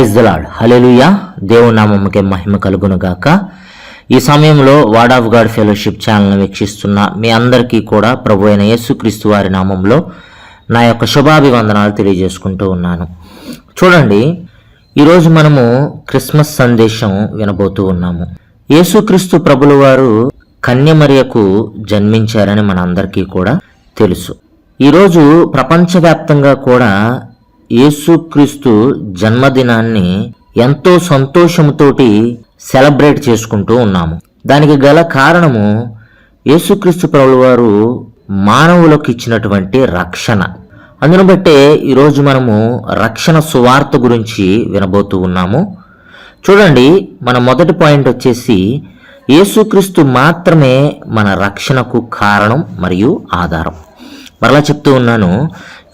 Praise the lord. హల్లెలూయా. దేవుని నామముకే మహిమ కలుగును గాక. ఈ సమయంలో వర్డ్ ఆఫ్ గాడ్ ఫెలోషిప్ ఛానల్ని వీక్షిస్తున్న మీ అందరికీ కూడా ప్రభు అయిన యేసుక్రీస్తు వారి నామంలో నా యొక్క శుభాభివందనాలు తెలియజేసుకుంటూ ఉన్నాను. చూడండి, ఈరోజు మనము క్రిస్మస్ సందేశం వినబోతూ ఉన్నాము. యేసుక్రీస్తు ప్రభుల వారు కన్యమరియకు జన్మించారని మనందరికీ కూడా తెలుసు. ఈరోజు ప్రపంచవ్యాప్తంగా కూడా యేసుక్రీస్తు జన్మదినాన్ని ఎంతో సంతోషంతోటి సెలబ్రేట్ చేసుకుంటూ ఉన్నాము. దానికి గల కారణము యేసుక్రీస్తు ప్రభుల వారు మానవులకు ఇచ్చినటువంటి రక్షణ. అందును బట్టే ఈరోజు మనము రక్షణ సువార్త గురించి వినబోతూ ఉన్నాము. చూడండి, మన మొదటి పాయింట్ వచ్చేసి యేసుక్రీస్తు మాత్రమే మన రక్షణకు కారణం మరియు ఆధారం. మరలా చెప్తూ ఉన్నాను,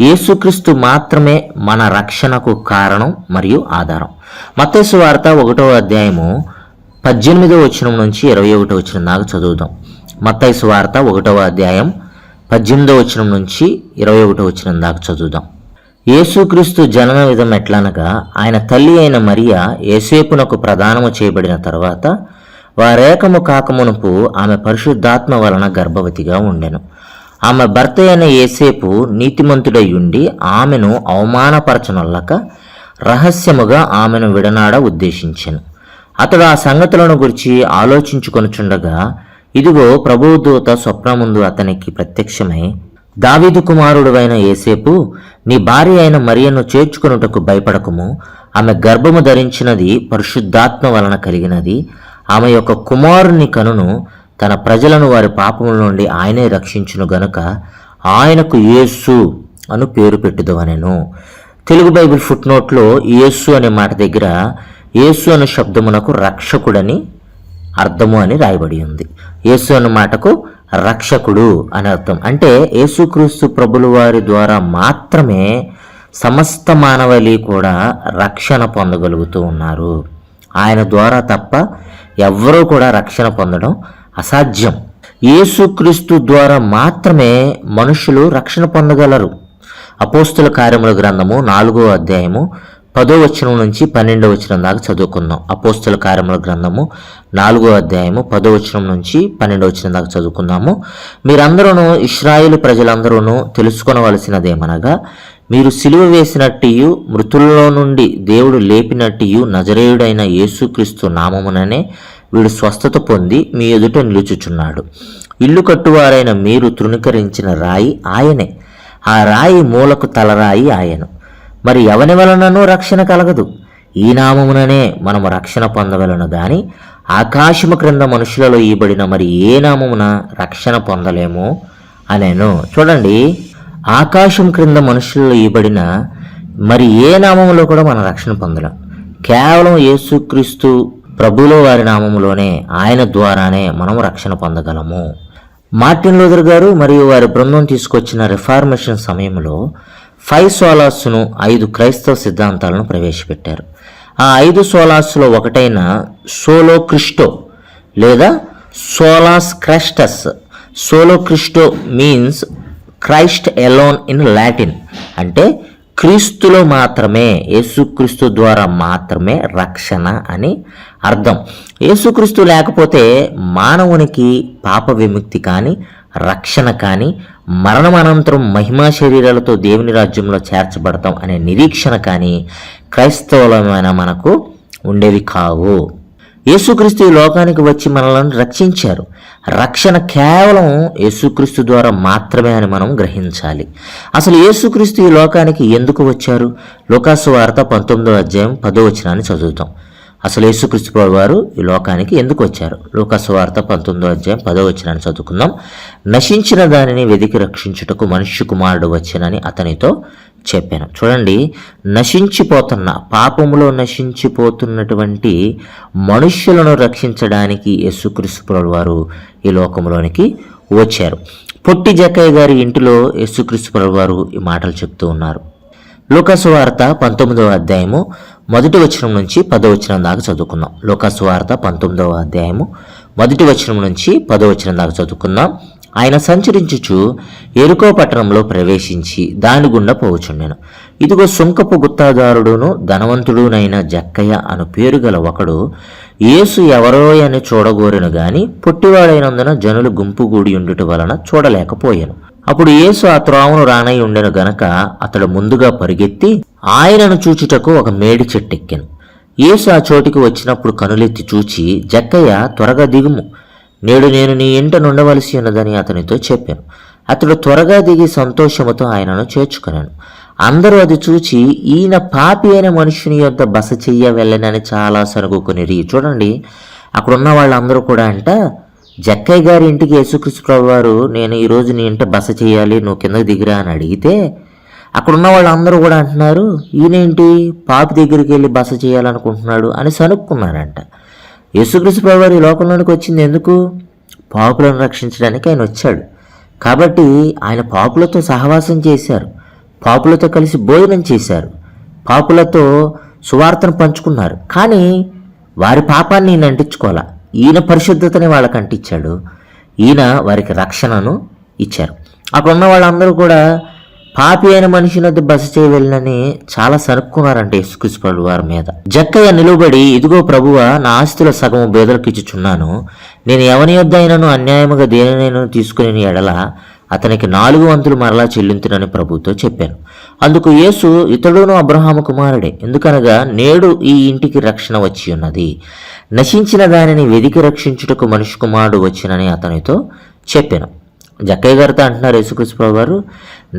యేసుక్రీస్తు మాత్రమే మన రక్షణకు కారణం మరియు ఆధారం. మత్తయి సువార్త 1వ అధ్యాయము 18వ వచనం నుంచి 21వ వచనం దాకా చదువుదాం. మత్తయి సువార్త 1వ అధ్యాయం 18వ వచనం నుంచి 21వ వచనం దాకా చదువుదాం. యేసుక్రీస్తు జనన విధం ఎట్లనగా, ఆయన తల్లి అయిన మరియ యోసేపునకు ప్రదానము చేయబడిన తర్వాత వారేకము కాకమునుపు ఆమె పరిశుద్ధాత్మ వలన గర్భవతిగా ఉండెను. ఆమె భర్త అయిన యోసేపు నీతిమంతుడై ఉండి ఆమెను అవమానపరచనొల్లక రహస్యముగా ఆమెను విడనాడ ఉద్దేశించెను. అతడు ఆ సంగతులను గురించి ఆలోచించుకొనుచుండగా, ఇదిగో ప్రభువు దూత స్వప్నముందు అతనికి ప్రత్యక్షమై, దావీదు కుమారుడువైన యోసేపు, నీ భార్య అయిన మరియను చేర్చుకొనుటకు భయపడకుము. ఆమె గర్భము ధరించినది పరిశుద్ధాత్మ వలన కలిగినది. ఆమె యొక్క కుమారుని కనును. తన ప్రజలను వారి పాపముల నుండి ఆయనే రక్షించును గనుక ఆయనకు యేసు అను పేరు పెట్టుదవనెను. తెలుగు బైబిల్ ఫుట్నోట్లో యేసు అనే మాట దగ్గర యేసు అనే శబ్దమునకు రక్షకుడని అర్థము అని రాయబడి ఉంది. యేసు అనే మాటకు రక్షకుడు అని అర్థం. అంటే యేసుక్రీస్తు ప్రభుల వారి ద్వారా మాత్రమే సమస్త మానవాళి కూడా రక్షణ పొందగలుగుతూ ఉన్నారు. ఆయన ద్వారా తప్ప ఎవ్వరూ కూడా రక్షణ పొందడం అసాధ్యం. యేసుక్రీస్తు ద్వారా మాత్రమే మనుషులు రక్షణ పొందగలరు. అపోస్తుల కార్యముల గ్రంథము 4వ అధ్యాయము 10వ వచనం నుంచి 12వ వచనం దాకా చదువుకుందాం. అపోస్తుల కార్యముల గ్రంథము 4వ అధ్యాయము 10వ వచనం నుంచి 12వ వచనం దాకా చదువుకుందాము. మీరందరూ ఇశ్రాయేలు ప్రజలందరూ తెలుసుకొనవలసినదేమనగా, మీరు సిలువ వేసినట్టు మృతుల్లో నుండి దేవుడు లేపినట్టు నజరేయుడైన యేసుక్రీస్తు నామముననే వీడు స్వస్థత పొంది మీ ఎదుట నిలుచుచున్నాడు. ఇల్లు కట్టువారైన మీరు తృణీకరించిన రాయి ఆయనే. ఆ రాయి మూలకు తలరాయి ఆయను. మరి ఎవని వలననూ రక్షణ కలగదు. ఈ నామముననే మనము రక్షణ పొందవలను గాని ఆకాశము క్రింద మనుషులలో ఇవ్వబడిన మరి ఏ నామమున రక్షణ పొందలేము అనేను. చూడండి, ఆకాశం క్రింద మనుషులలో ఇవ్వబడిన మరి ఏ నామములో కూడా మనం రక్షణ పొందలేం. కేవలం యేసుక్రీస్తు ప్రభువుల వారి నామములోనే, ఆయన ద్వారానే మనము రక్షణ పొందగలము. మార్టిన్ లూథర్ గారు మరియు వారి బృందం తీసుకొచ్చిన రిఫార్మేషన్ సమయంలో 5 సోలాస్ను 5 క్రైస్తవ సిద్ధాంతాలను ప్రవేశపెట్టారు. ఆ 5 సోలాస్లో ఒకటైన సోలో క్రిస్టో లేదా సోలాస్ క్రైస్టస్. సోలో క్రిస్టో means Christ alone in Latin. అంటే క్రీస్తులో మాత్రమే, యేసుక్రీస్తు ద్వారా మాత్రమే రక్షణ అని అర్థం. యేసుక్రీస్తు లేకపోతే మానవునికి పాప విముక్తి కానీ, రక్షణ కానీ, మరణం అనంతరం మహిమా శరీరాలతో దేవుని రాజ్యంలో చేర్చబడతాం అనే నిరీక్షణ కానీ క్రైస్తవులమైన మనకు ఉండేవి కావు. యేసుక్రీస్తు ఈ లోకానికి వచ్చి మనల్ని రక్షించారు. రక్షణ కేవలం యేసుక్రీస్తు ద్వారా మాత్రమే అని మనం గ్రహించాలి. అసలు యేసుక్రీస్తు ఈ లోకానికి ఎందుకు వచ్చారు? లూకాసు వార్త 19వ అధ్యాయం 10వ వచనాన్ని చదువుతాం. అసలు యేసుక్రీస్తు ప్రభువు వారు ఈ లోకానికి ఎందుకు వచ్చారు? లూకాసు వార్త 19వ అధ్యాయం 10వ వచనాన్ని చదువుకుందాం. నశించిన దానిని వెదికి రక్షించుటకు మనుష్య కుమారుడు వచ్చానని అతనితో చెప్పాను. చూడండి, నశించిపోతున్న, పాపములో నశించిపోతున్నటువంటి మనుష్యులను రక్షించడానికి యేసుక్రీస్తు ప్రభువు వారు ఈ లోకంలోనికి వచ్చారు. పొట్టి జక్కయ్య గారి ఇంటిలో యేసుక్రీస్తు ప్రభువు వారు ఈ మాటలు చెప్తూ ఉన్నారు. లూకాసు వార్త 19వ అధ్యాయము 1వ వచనం నుంచి 10వ వచనం దాకా చదువుకుందాం. లూకాసు వార్త 19వ అధ్యాయము 1వ వచనం నుంచి 10వ వచనం దాకా చదువుకుందాం. ఆయన సంచరించుచు యెరికో పట్టణంలో ప్రవేశించి దాని గుండా పోవుచుండెను. ఇదిగో సుంకపు గుత్తాదారుడును ధనవంతుడునైన జక్కయ్య అను పేరు గల ఒకడు యేసు ఎవరో అని చూడగోరెను గాని పొట్టివాడైనందున జనులు గుంపు గూడి ఉండుట వలన చూడలేకపోయాను. అప్పుడు యేసు ఆ త్రోవను రానై ఉండెను గనక అతడు ముందుగా పరిగెత్తి ఆయనను చూచుటకు ఒక మేడి చెట్టెక్కెను. యేసు ఆ చోటికి వచ్చినప్పుడు కనులెత్తి చూచి, జక్కయ్య, త్వరగా దిగుము, నేడు నేను నీ ఇంట నుండవలసి ఉన్నదని అతనితో చెప్పాను. అతడు త్వరగా దిగి సంతోషముతో ఆయనను చేర్చుకున్నాను. అందరూ అది చూచి, ఈయన పాపి అయిన మనుషుని యొద్ద బస చెయ్య వెళ్ళనని చాలా సరుగుకొనిరి. చూడండి, అక్కడున్న వాళ్ళందరూ కూడా అంట, జక్కయ్య గారి ఇంటికి యేసుక్రీస్తు ప్రభువారు నేను ఈరోజు నీ ఇంట బస చేయాలి, నువ్వు కిందకి దిగిరా అని అడిగితే అక్కడున్న వాళ్ళందరూ కూడా అంటున్నారు, ఈయనేంటి పాపి దగ్గరికి వెళ్ళి బస చేయాలనుకుంటున్నాడు అని సనుక్కున్నారంట. యేసుక్రీస్తు ప్రభువారు ఈ లోకంలోనికి వచ్చింది ఎందుకు? పాపులను రక్షించడానికి ఆయన వచ్చాడు. కాబట్టి ఆయన పాపులతో సహవాసం చేశారు, పాపులతో కలిసి భోజనం చేశారు, పాపులతో సువార్తను పంచుకున్నారు. కానీ వారి పాపాన్ని ఈయన అంటించుకోవాలా. ఈయన పరిశుద్ధతని వాళ్ళకి అంటించాడు, ఈయన వారికి రక్షణను ఇచ్చారు. అక్కడ ఉన్న వాళ్ళందరూ కూడా పాపి అయిన మనిషి వద్ద బస చేయవెళ్ళని చాలా సరుక్కున్నారంటే యేసుక్రీస్తు ప్రభువు వారి మీద. జక్కయ్య నిలువబడి, ఇదిగో ప్రభువా, నా ఆస్తిలో సగము బేదలకు ఇచ్చుచున్నాను. నేను ఎవని యొద్ద అయినను అన్యాయముగా దేనినైనా తీసుకుని ఎడల అతనికి 4 వంతులు మరలా చెల్లింతునని ప్రభుతో చెప్పాను. అందుకు యేసు, ఇతడును అబ్రహాము కుమారుడే, ఎందుకనగా నేడు ఈ ఇంటికి రక్షణ వచ్చి ఉన్నది. నశించిన దానిని వెదికి రక్షించుటకు మనిషి కుమారుడు వచ్చినని అతనితో చెప్పాను. జక్కయ్య గారితో అంటున్నారు యేసుక్రీస్తు ప్రభువారు,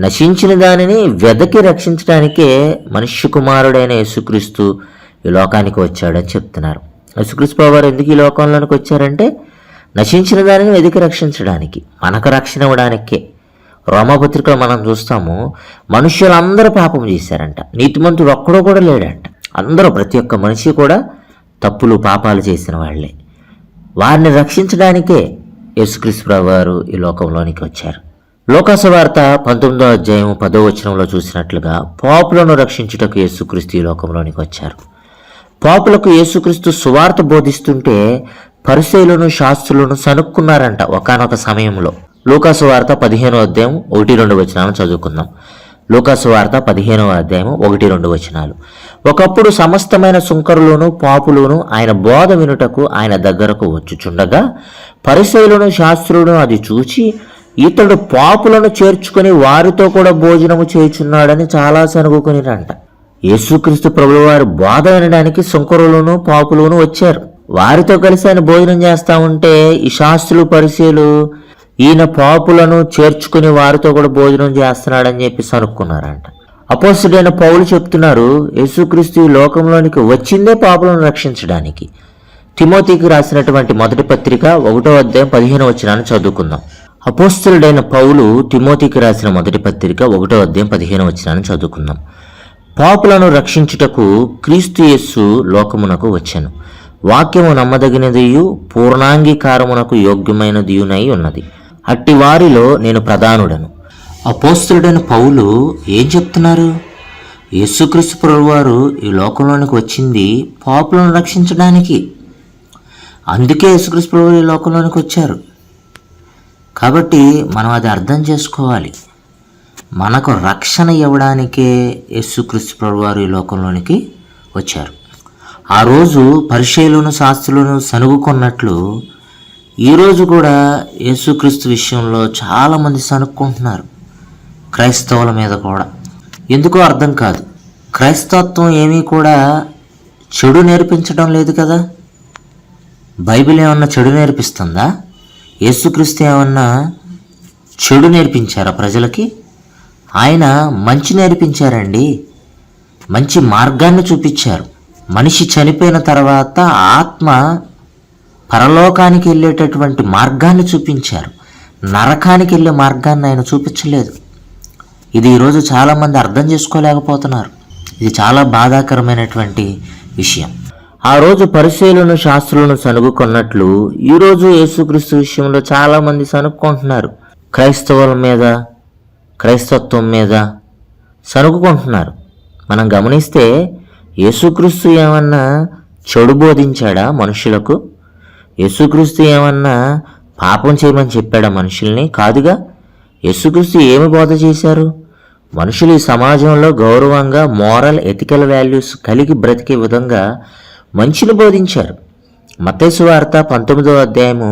నశించిన దానిని వెదకి రక్షించడానికే మనిషి కుమారుడైన యేసుక్రీస్తు ఈ లోకానికి వచ్చాడని చెప్తున్నారు. యేసుక్రీస్తు ప్రభువారు ఎందుకు ఈ లోకంలోనికి వచ్చారంటే నశించిన దానిని వెదికి రక్షించడానికి, మనకు రక్షణ ఇవ్వడానికే. రోమపత్రికలో మనం చూస్తాము, మనుష్యులందరూ పాపం చేశారంట, నీతిమంతుడు ఒక్కడో కూడా లేడంట. అందరూ, ప్రతి ఒక్క మనిషి కూడా తప్పులు పాపాలు చేసిన వాళ్లే. వారిని రక్షించడానికే యేసుక్రీస్తు ప్రభువారు ఈ లోకంలోనికి వచ్చారు. లోకాసు వార్త 19వ అధ్యాయం 10వ వచనంలో చూసినట్లుగా పాపులను రక్షించుటకు యేసుక్రీస్తు ఈ లోకంలోనికి వచ్చారు. పాపులకు యేసుక్రీస్తు సువార్త బోధిస్తుంటే పరిసయ్యులను శాస్త్రులను సనుక్కున్నారంట ఒకానొక సమయంలో. లోకాసు వార్త 15వ అధ్యాయం 1-2 వచనాలను చదువుకుందాం. లోకాసు వార్త 15వ అధ్యాయం 1-2 వచనాలు. ఒకప్పుడు సమస్తమైన సుంకరులను పాపులను ఆయన బోధ వినుటకు ఆయన దగ్గరకు వచ్చుచుండగా పరిసయ్యులను శాస్త్రులను అది చూచి, ఇతడు పాపులను చేర్చుకుని వారితో కూడా భోజనము చేయుచున్నాడని చాలా సనుగుకొనిరంట. యేసుక్రీస్తు ప్రభువారు బోధ వినడానికి సుంకరులను పాపులను వచ్చారు. వారితో కలిసి ఆయన భోజనం చేస్తా ఉంటే ఈ శాస్త్రులు పరిసయ్యులు ఈయన పాపులను చేర్చుకుని వారితో కూడా భోజనం చేస్తున్నాడని చెప్పి సనుక్కున్నారంట. అపోస్తలుడైన పౌలు చెప్తున్నారు, యేసుక్రీస్తు ఈ లోకంలోనికి వచ్చిందే పాపులను రక్షించడానికి. తిమోతికి రాసినటువంటి మొదటి పత్రిక 1వ అధ్యాయం 15వ వచనాన్ని చదువుకుందాం. అపోస్తలుడైన పౌలు తిమోతికి రాసిన మొదటి పత్రిక 1వ అధ్యాయం 15వ వచనాన్ని చదువుకుందాం. పాపులను రక్షించుటకు క్రీస్తు యేసు లోకమునకు వచ్చెను. వాక్యము నమ్మదగినదియు పూర్ణాంగీకారమునకు యోగ్యమైనదియునై ఉన్నది. అట్టి వారిలో నేను ప్రధానుడను. అపోస్తలుడైన పౌలు ఏం చెప్తున్నారు? యేసుక్రీస్తు ప్రభువారు ఈ లోకంలోనికి వచ్చింది పాపులను రక్షించడానికి. అందుకే యేసుక్రీస్తు ప్రభువారు ఈ లోకంలోనికి వచ్చారు. కాబట్టి మనం అది అర్థం చేసుకోవాలి. మనకు రక్షణ ఇవ్వడానికే యేసుక్రీస్తు ప్రభువారు ఈ లోకంలోనికి వచ్చారు. ఆ రోజు పరిసయ్యులను శాస్త్రులను సనుగుకున్నట్లు ఈరోజు కూడా యేసుక్రీస్తు విషయంలో చాలామంది సనుక్కుంటున్నారు, క్రైస్తవుల మీద కూడా. ఎందుకో అర్థం కాదు. క్రైస్తవత్వం ఏమీ కూడా చెడు నేర్పించడం లేదు కదా. బైబిల్ ఏమన్నా చెడు నేర్పిస్తుందా? యేసుక్రీస్తు ఏమన్నా చెడు నేర్పించారా ప్రజలకి? ఆయన మంచి నేర్పించారండి. మంచి మార్గాన్ని చూపించారు. మనిషి చనిపోయిన తర్వాత ఆత్మ పరలోకానికి వెళ్ళేటటువంటి మార్గాన్ని చూపించారు. నరకానికి వెళ్ళే మార్గాన్ని ఆయన చూపించలేదు. ఇది ఈరోజు చాలామంది అర్థం చేసుకోలేకపోతున్నారు. ఇది చాలా బాధాకరమైనటువంటి విషయం. ఆ రోజు పరిసయ్యులను శాస్త్రులను సనుగుకున్నట్లు ఈరోజు యేసుక్రీస్తు విషయంలో చాలామంది సనుక్కుంటున్నారు. క్రైస్తవుల మీద, క్రైస్తవత్వం మీద సనుగుకుంటున్నారు. మనం గమనిస్తే యేసుక్రీస్తు ఏమన్నా చెడు బోధించాడా మనుషులకు? యేసుక్రీస్తు ఏమన్నా పాపం చేయమని చెప్పాడా మనుషుల్ని? కాదుగా. యేసుక్రీస్తు ఏమి బోధ చేశారు? మనుషులు ఈ సమాజంలో గౌరవంగా మోరల్ ఎథికల్ వాల్యూస్ కలిగి బ్రతికే విధంగా మంచిని బోధించారు. మత్తయి సువార్త 19వ అధ్యాయము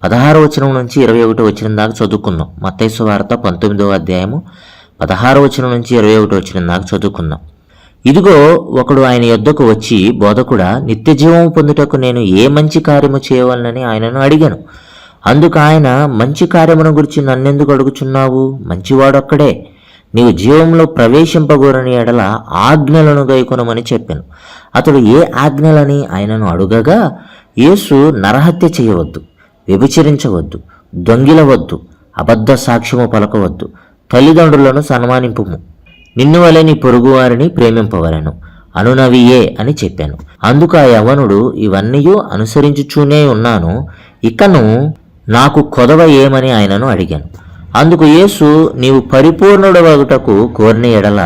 16వ వచనం నుంచి 21వ వచనం దాకా చదువుకుందాం. మత్తయి సువార్త 19వ అధ్యాయము 16వ వచనం నుంచి 21వ వచనం దాకా చదువుకుందాం. ఇదిగో, ఒకడు ఆయన యొద్దకు వచ్చి, బోధకుడా, నిత్య జీవము పొందుటకు నేను ఏ మంచి కార్యము చేయవలనని ఆయనను అడిగాను. అందుకు ఆయన, మంచి కార్యమును గురించి నన్నెందుకు అడుగుచున్నావు? మంచివాడొక్కడే. నీవు జీవంలో ప్రవేశింపగోరని ఎడల ఆజ్ఞలను గైకొనమని చెప్పాను. అతడు ఏ ఆజ్ఞలని ఆయనను అడుగగా, యేసు, నరహత్య చేయవద్దు, వ్యభిచరించవద్దు, దొంగిలవద్దు, అబద్ధ సాక్ష్యము పలకవద్దు, తల్లిదండ్రులను సన్మానింపుము, నిన్ను వలె నీ పొరుగువారిని ప్రేమింపవలెను అనునవియే అని చెప్పాను. అందుకు ఆ యవనుడు, ఇవన్నీ అనుసరించుచూనే ఉన్నాను, ఇకను నాకు కొదవ ఏమని ఆయనను అడిగాను. అందుకు యేసు, నీవు పరిపూర్ణుడవగుటకు కోరిన ఎడల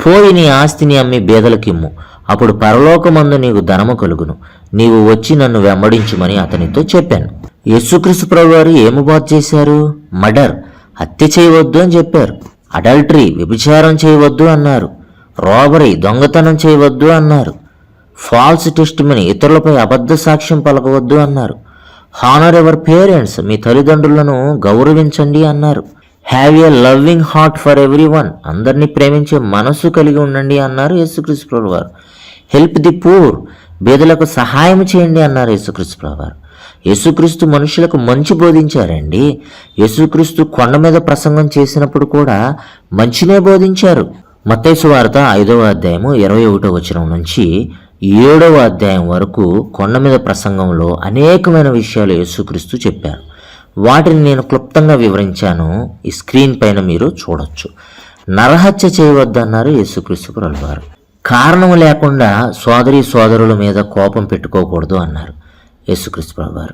పోయి నీ ఆస్తిని అమ్మి బేదలకిమ్ము, అప్పుడు పరలోకమందు నీకు ధనము కలుగును, నీవు వచ్చి నన్ను వెంబడించుమని అతనితో చెప్పాను. యేసుక్రీస్తు ప్రభువారు ఏమి బోధ చేశారు? మర్డర్, హత్య చేయవద్దు అని చెప్పారు. అడల్టరీ, వ్యభిచారం చేయవద్దు అన్నారు. రాబరీ, దొంగతనం చేయవద్దు అన్నారు. ఫాల్స్ టెస్టిమనీ, ఇతరులపై అబద్ధ సాక్ష్యం పలకవద్దు అన్నారు. హానర్ ఎవర్ పేరెంట్స్, మీ తల్లిదండ్రులను గౌరవించండి అన్నారు. Have a loving heart for every one, అందరినీ ప్రేమించే మనస్సు కలిగి ఉండండి అన్నారు యేసుక్రీస్తు ప్రభువారు. హెల్ప్ ది పూర్, బేదలకు సహాయం చేయండి అన్నారు యేసుక్రీస్తు ప్రభువారు. యేసుక్రీస్తు మనుషులకు మంచి బోధించారండి. యేసుక్రీస్తు కొండ మీద ప్రసంగం చేసినప్పుడు కూడా మంచినే బోధించారు. మత్తయి సువార్త 5వ అధ్యాయము 21వ వచనం నుంచి 7వ అధ్యాయం వరకు కొండ మీద ప్రసంగంలో అనేకమైన విషయాలు యేసుక్రీస్తు చెప్పారు. వాటిని నేను క్లుప్తంగా వివరించాను. ఈ స్క్రీన్ పైన మీరు చూడొచ్చు. నరహత్య చేయవద్దన్నారు యేసుక్రీస్తు ప్రభువారు. కారణం లేకుండా సోదరుల మీద కోపం పెట్టుకోకూడదు అన్నారు యేసుక్రీస్తు ప్రభువారు.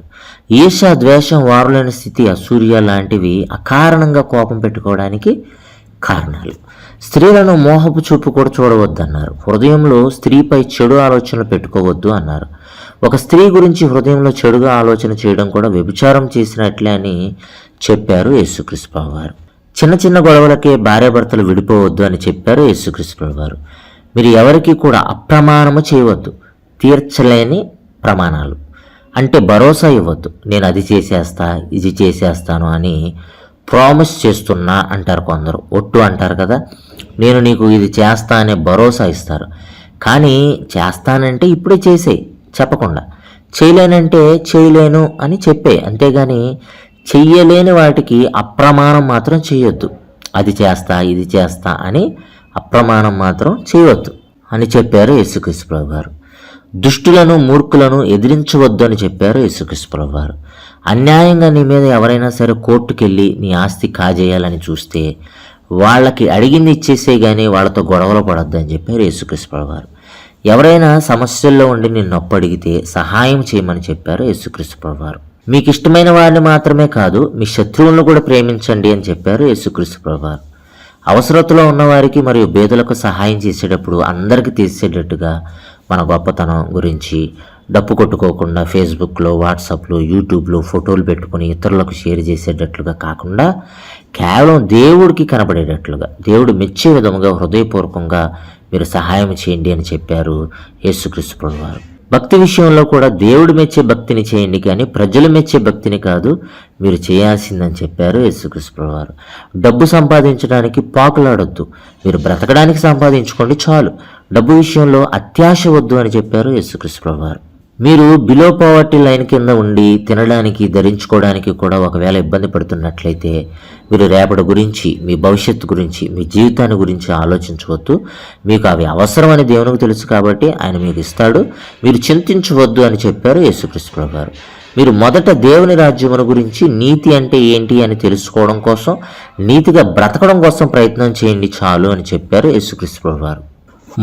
ఈర్ష, ద్వేషం, వారులేని స్థితి, అసూయ లాంటివి అకారణంగా కోపం పెట్టుకోవడానికి కారణాలు. స్త్రీలను మోహపు చూపు కూడా చూడవద్దన్నారు. హృదయంలో స్త్రీపై చెడు ఆలోచనలు పెట్టుకోవద్దు అన్నారు. ఒక స్త్రీ గురించి హృదయంలో చెడుగా ఆలోచన చేయడం కూడా వ్యభిచారం చేసినట్లే అని చెప్పారు యేసుక్రీస్తు ప్రభువారు. చిన్న చిన్న గొడవలకే భార్యాభర్తలు విడిపోవద్దు అని చెప్పారు యేసుక్రీస్తు ప్రభువారు. మీరు ఎవరికి కూడా అప్రమాణము చేయవద్దు. తీర్చలేని ప్రమాణాలు అంటే భరోసా ఇవ్వద్దు. నేను అది చేసేస్తా, ఇది చేసేస్తాను అని ప్రామిస్ చేస్తున్నా అంటారు కొందరు. ఒట్టు అంటారు కదా, నేను నీకు ఇది చేస్తా అనే భరోసా ఇస్తారు. కానీ చేస్తానంటే ఇప్పుడే చేసేయి చెప్పకుండా, చేయలేనంటే చేయలేను అని చెప్పే, అంతేగాని చెయ్యలేని వాటికి అప్రమాణం మాత్రం చేయొద్దు. అది చేస్తా, ఇది చేస్తా అని అప్రమాణం మాత్రం చేయవద్దు అని చెప్పారు యేసుక్రీస్తు ప్రభువారు. దుష్టులను, మూర్ఖులను ఎదిరించవద్దు అని చెప్పారు యేసుక్రీస్తు ప్రభువారు. అన్యాయంగా నీ మీద ఎవరైనా సరే కోర్టుకెళ్ళి నీ ఆస్తి కాజేయాలని చూస్తే వాళ్ళకి అడిగింది ఇచ్చేసే కానీ వాళ్ళతో గొడవలు పడొద్దు అని చెప్పారు యేసుక్రీస్తు ప్రభువారు. ఎవరైనా సమస్యల్లో ఉండి నిన్ను అప్పు అడిగితే సహాయం చేయమని చెప్పారు యేసుక్రీస్తు ప్రభువారు. మీకు ఇష్టమైన వారిని మాత్రమే కాదు, మీ శత్రువులను కూడా ప్రేమించండి అని చెప్పారు యేసుక్రీస్తు ప్రభువారు. అవసరతలో ఉన్నవారికి మరియు పేదలకు సహాయం చేసేటప్పుడు అందరికీ తెలిసేటట్టుగా మన గొప్పతనం గురించి డప్పు కొట్టుకోకుండా ఫేస్బుక్లో, వాట్సాప్లో, యూట్యూబ్లో ఫోటోలు పెట్టుకుని ఇతరులకు షేర్ చేసేటట్లుగా కాకుండా కేవలం దేవుడికి కనబడేటట్లుగా, దేవుడు మెచ్చే విధముగా హృదయపూర్వకంగా మీరు సహాయం చేయండి అని చెప్పారు యేసుక్రీస్తు ప్రభువారు. భక్తి విషయంలో కూడా దేవుడు మెచ్చే భక్తిని చేయండి కానీ ప్రజలు మెచ్చే భక్తిని కాదు మీరు చేయాల్సిందని చెప్పారు యేసుక్రీస్తు ప్రభువారు. డబ్బు సంపాదించడానికి పాకులాడొద్దు, మీరు బ్రతకడానికి సంపాదించుకోండి చాలు. డబ్బు విషయంలో అత్యాశ వద్దు అని చెప్పారు యేసుక్రీస్తు ప్రభువారు. మీరు బిలో పావర్టీ లైన్ కింద ఉండి తినడానికి, ధరించుకోవడానికి కూడా ఒకవేళ ఇబ్బంది పడుతున్నట్లయితే మీరు రేపటి గురించి, మీ భవిష్యత్తు గురించి, మీ జీవితాన్ని గురించి ఆలోచించవద్దు. మీకు అవి అవసరమని దేవునికి తెలుసు కాబట్టి ఆయన మీకు ఇస్తాడు. మీరు చింతించవద్దు అని చెప్పారు యేసుక్రీస్తు ప్రభువారు. మీరు మొదట దేవుని రాజ్యమును గురించి, నీతి అంటే ఏంటి అని తెలుసుకోవడం కోసం, నీతిగా బ్రతకడం కోసం ప్రయత్నం చేయండి చాలు అని చెప్పారు యేసుక్రీస్తు ప్రభువారు.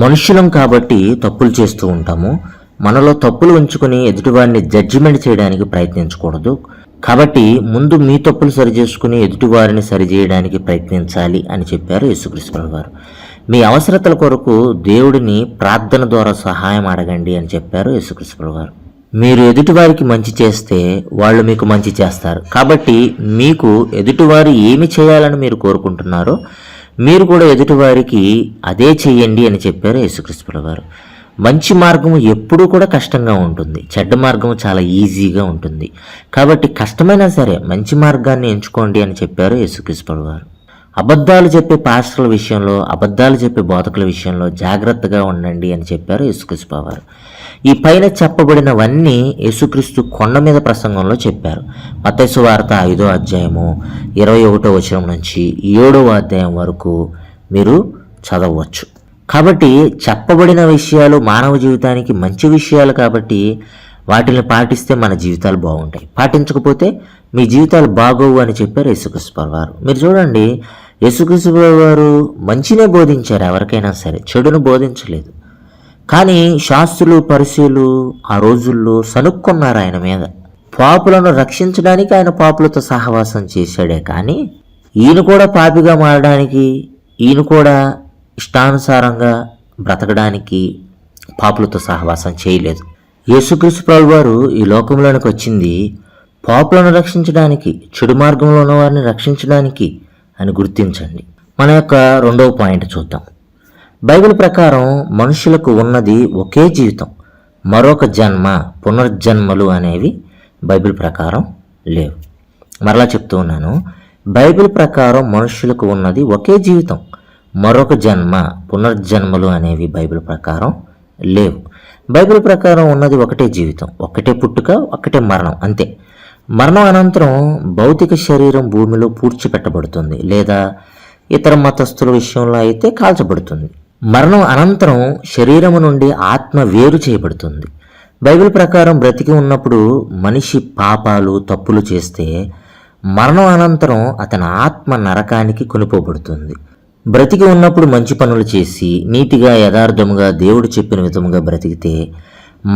మనుషులం కాబట్టి తప్పులు చేస్తూ ఉంటాము. మనలో తప్పులు ఉంచుకొని ఎదుటివారిని జడ్జిమెంట్ చేయడానికి ప్రయత్నించకూడదు. కాబట్టి ముందు మీ తప్పులు సరిచేసుకుని ఎదుటివారిని సరిచేయడానికి ప్రయత్నించాలి అని చెప్పారు యేసుక్రీస్తు ప్రభువారు. మీ అవసరతల కొరకు దేవుడిని ప్రార్థన ద్వారా సహాయం అడగండి అని చెప్పారు యేసుక్రీస్తు ప్రభువారు. మీరు ఎదుటివారికి మంచి చేస్తే వాళ్ళు మీకు మంచి చేస్తారు. కాబట్టి మీకు ఎదుటివారు ఏమి చేయాలని మీరు కోరుకుంటున్నారో మీరు కూడా ఎదుటివారికి అదే చెయ్యండి అని చెప్పారు యేసుక్రీస్తు వారు. మంచి మార్గము ఎప్పుడూ కూడా కష్టంగా ఉంటుంది, చెడ్డ మార్గము చాలా ఈజీగా ఉంటుంది. కాబట్టి కష్టమైనా సరే మంచి మార్గాన్ని ఎంచుకోండి అని చెప్పారు యేసుక్రీస్తు వారు. అబద్ధాలు చెప్పే పాస్టర్ల విషయంలో, అబద్ధాలు చెప్పే బోధకుల విషయంలో జాగ్రత్తగా ఉండండి అని చెప్పారు యేసుక్రీస్తు వారు. ఈ పైన చెప్పబడినవన్నీ యేసుక్రీస్తు కొండ మీద ప్రసంగంలో చెప్పారు. మత్తయి సువార్త 5వ అధ్యాయము 21వ వచనం నుంచి 7వ అధ్యాయం వరకు మీరు చదవచ్చు. కాబట్టి చెప్పబడిన విషయాలు మానవ జీవితానికి మంచి విషయాలు కాబట్టి వాటిని పాటిస్తే మన జీవితాలు బాగుంటాయి. పాటించకపోతే మీ జీవితాలు బాగోవు అని చెప్పారు యేసుక్రీస్తు వారు. మీరు చూడండి, యేసుక్రీస్తు వారు మంచినే బోధించారు, ఎవరికైనా సరే చెడును బోధించలేదు. కానీ శాస్త్రులు పరిసయ్యులు ఆ రోజుల్లో సనుక్కున్నారు ఆయన మీద. పాపులను రక్షించడానికి ఆయన పాపులతో సహవాసం చేశాడే కానీ ఈయన కూడా పాపిగా మారడానికి, ఈయన కూడా ఇష్టానుసారంగా బ్రతకడానికి పాపులతో సహవాసం చేయలేదు. యేసుక్రీస్తు ప్రభువారు ఈ లోకంలోనికి వచ్చింది పాపులను రక్షించడానికి, చెడు మార్గంలో ఉన్న వారిని రక్షించడానికి అని గుర్తించండి. మన యొక్క రెండవ పాయింట్ చూద్దాం. బైబిల్ ప్రకారం మనుషులకు ఉన్నది ఒకే జీవితం, మరొక జన్మ, పునర్జన్మలు అనేవి బైబిల్ ప్రకారం లేవు. మరలా చెప్తూ ఉన్నాను, బైబిల్ ప్రకారం మనుషులకు ఉన్నది ఒకే జీవితం, మరొక జన్మ, పునర్జన్మలు అనేవి బైబిల్ ప్రకారం లేవు. బైబిల్ ప్రకారం ఉన్నది ఒకటే జీవితం, ఒకటే పుట్టుక, ఒకటే మరణం, అంతే. మరణం అనంతరం భౌతిక శరీరం భూమిలో పూడ్చిపెట్టబడుతుంది, లేదా ఇతర మతస్థుల విషయంలో అయితే కాల్చబడుతుంది. మరణం అనంతరం శరీరము నుండి ఆత్మ వేరు చేయబడుతుంది. బైబిల్ ప్రకారం బ్రతికి ఉన్నప్పుడు మనిషి పాపాలు, తప్పులు చేస్తే మరణం అనంతరం అతని ఆత్మ నరకానికి కొనిపోబడుతుంది. బ్రతికి ఉన్నప్పుడు మంచి పనులు చేసి నీతిగా, యథార్థముగా, దేవుడు చెప్పిన విధముగా బ్రతికితే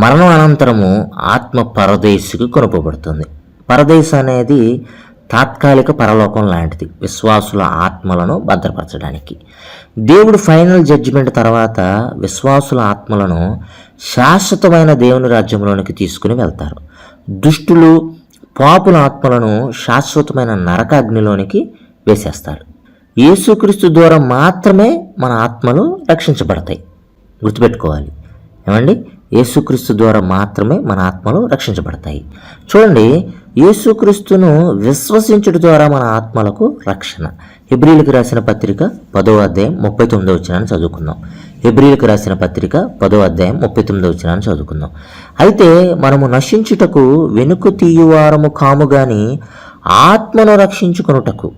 మరణం అనంతరము ఆత్మ పరదేశుకు కొనుపబడుతుంది. పరదేశ్ అనేది తాత్కాలిక పరలోకం లాంటిది, విశ్వాసుల ఆత్మలను భద్రపరచడానికి. దేవుడు ఫైనల్ జడ్జిమెంట్ తర్వాత విశ్వాసుల ఆత్మలను శాశ్వతమైన దేవుని రాజ్యంలోనికి తీసుకుని వెళ్తారు. దుష్టులు, పాపుల ఆత్మలను శాశ్వతమైన నరకాగ్నిలోనికి వేసేస్తారు. యేసుక్రీస్తు ద్వారా మాత్రమే మన ఆత్మలు రక్షించబడతాయి. గుర్తుపెట్టుకోవాలి ఏమండి, యేసుక్రీస్తు ద్వారా మాత్రమే మన ఆత్మలు రక్షించబడతాయి. చూడండి, యేసుక్రీస్తును విశ్వసించుట ద్వారా మన ఆత్మలకు రక్షణ. హెబ్రీలకు రాసిన పత్రిక 10వ అధ్యాయం 39వ వచనాన్ని చదువుకుందాం. హెబ్రీలకు రాసిన పత్రిక 10వ అధ్యాయం 39వ వచనాన్ని చదువుకుందాం. అయితే మనము నశించుటకు వెనుక తీయువారము కాము గాని ఆత్మను రక్షించుకొనుటకు,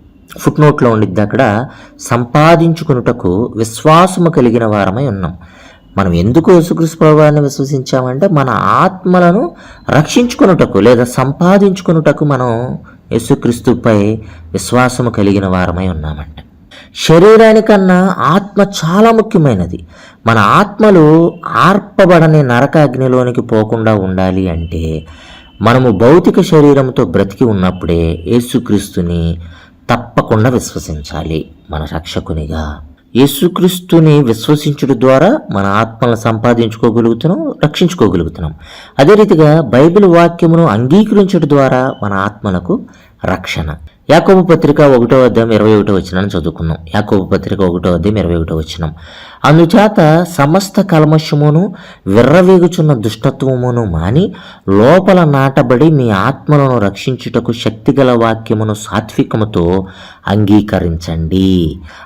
ఫుట్నోట్లో ఉండిద్ది అక్కడ, సంపాదించుకొనుటకు విశ్వాసము కలిగిన వారమై ఉన్నాం. మనం ఎందుకు యేసుక్రీస్తు ప్రభువారిని విశ్వసించామంటే మన ఆత్మలను రక్షించుకొనుటకు లేదా సంపాదించుకొనుటకు మనం యేసుక్రీస్తుపై విశ్వాసము కలిగిన వారమై ఉన్నామంట. శరీరానికన్నా ఆత్మ చాలా ముఖ్యమైనది. మన ఆత్మలు ఆర్పబడని నరకాగ్నిలోనికి పోకుండా ఉండాలి అంటే మనము భౌతిక శరీరంతో బ్రతికి ఉన్నప్పుడే యేసుక్రీస్తుని తప్పకుండా విశ్వసించాలి మన రక్షకునిగా. యేసుక్రీస్తుని విశ్వసించడం ద్వారా మన ఆత్మలను సంపాదించుకోగలుగుతున్నాం, రక్షించుకోగలుగుతున్నాం. అదే రీతిగా బైబిల్ వాక్యమును అంగీకరించడం ద్వారా మన ఆత్మలకు రక్షణ. యాకోబు పత్రిక 1వ అధ్యాయం 21వ వచనాన్ని చదువుకున్నాం. యాకోబు పత్రిక 1వ అధ్యాయం 21వ వచనం. అందుచేత సమస్త కల్మషమును, విర్రవీగుచున్న దుష్టత్వమును మాని లోపల నాటబడి మీ ఆత్మలను రక్షించుటకు శక్తిగల వాక్యమును సాత్వికముతో అంగీకరించండి.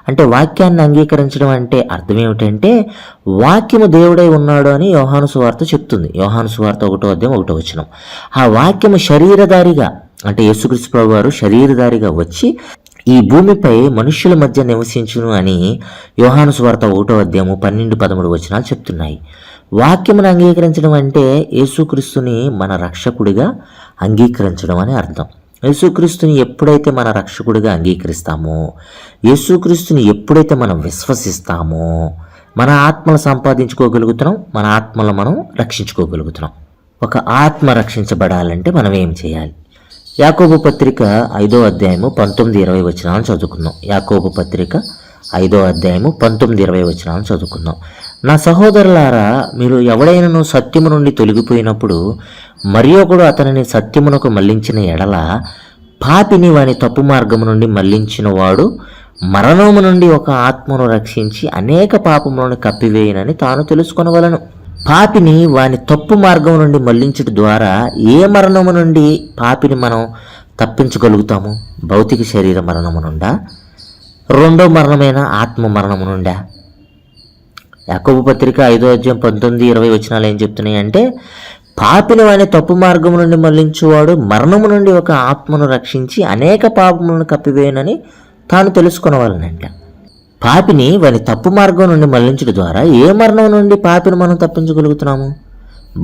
అంటే వాక్యాన్ని అంగీకరించడం అంటే అర్థం ఏమిటంటే వాక్యము దేవుడై ఉన్నాడు అని యోహాను సువార్త చెప్తుంది. యోహాను సువార్త 1వ అధ్యాయం 1వ వచనం. ఆ వాక్యము శరీరధారిగా అంటే యేసుక్రీస్తు ప్రభువారు శరీరధారిగా వచ్చి ఈ భూమిపై మనుష్యుల మధ్య నివసించును అని యోహాను సువార్త 1వ అధ్యాయము 12-13 వచనాలు చెప్తున్నాయి. వాక్యమును అంగీకరించడం అంటే యేసుక్రీస్తుని మన రక్షకుడిగా అంగీకరించడం అని అర్థం. యేసుక్రీస్తుని ఎప్పుడైతే మన రక్షకుడిగా అంగీకరిస్తామో, యేసుక్రీస్తుని ఎప్పుడైతే మనం విశ్వసిస్తామో మన ఆత్మలు సంపాదించుకోగలుగుతున్నాం, మన ఆత్మలు మనం రక్షించుకోగలుగుతున్నాం. ఒక ఆత్మ రక్షించబడాలంటే మనం ఏం చేయాలి? యాకోబు పత్రిక 5వ అధ్యాయము 19-20 వచనాలను చదువుకుందాం. యాకోబు పత్రిక 5వ అధ్యాయము 19-20 వచనాలను చదువుకుందాం. నా సహోదరులారా, మీరు ఎవడైనను సత్యము నుండి తొలగిపోయినప్పుడు మరి ఒకడు అతనిని సత్యమునకు మళ్లించిన ఎడల పాపిని వాని తప్పు మార్గము నుండి మళ్లించిన వాడు మరణము నుండి ఒక ఆత్మను రక్షించి అనేక పాపములను కప్పివేయనని తాను తెలుసుకొనవలను. పాపిని వాని తప్పు మార్గం నుండి మళ్లించడం ద్వారా ఏ మరణము నుండి పాపిని మనం తప్పించగలుగుతాము? భౌతిక శరీర మరణము నుండా, రెండో మరణమైన ఆత్మ మరణము నుండా? యాకోబు పత్రిక 5:19-20 ఏం చెప్తున్నాయి అంటే, పాపిని వాని తప్పు మార్గము నుండి మళ్లించువాడు మరణము నుండి ఒక ఆత్మను రక్షించి అనేక పాపములను కప్పివేయనని తాను తెలుసుకొనవాలనంట. పాపిని వాని తప్పు మార్గం నుండి మళ్లించడం ద్వారా ఏ మరణం నుండి పాపిని మనం తప్పించగలుగుతున్నాము?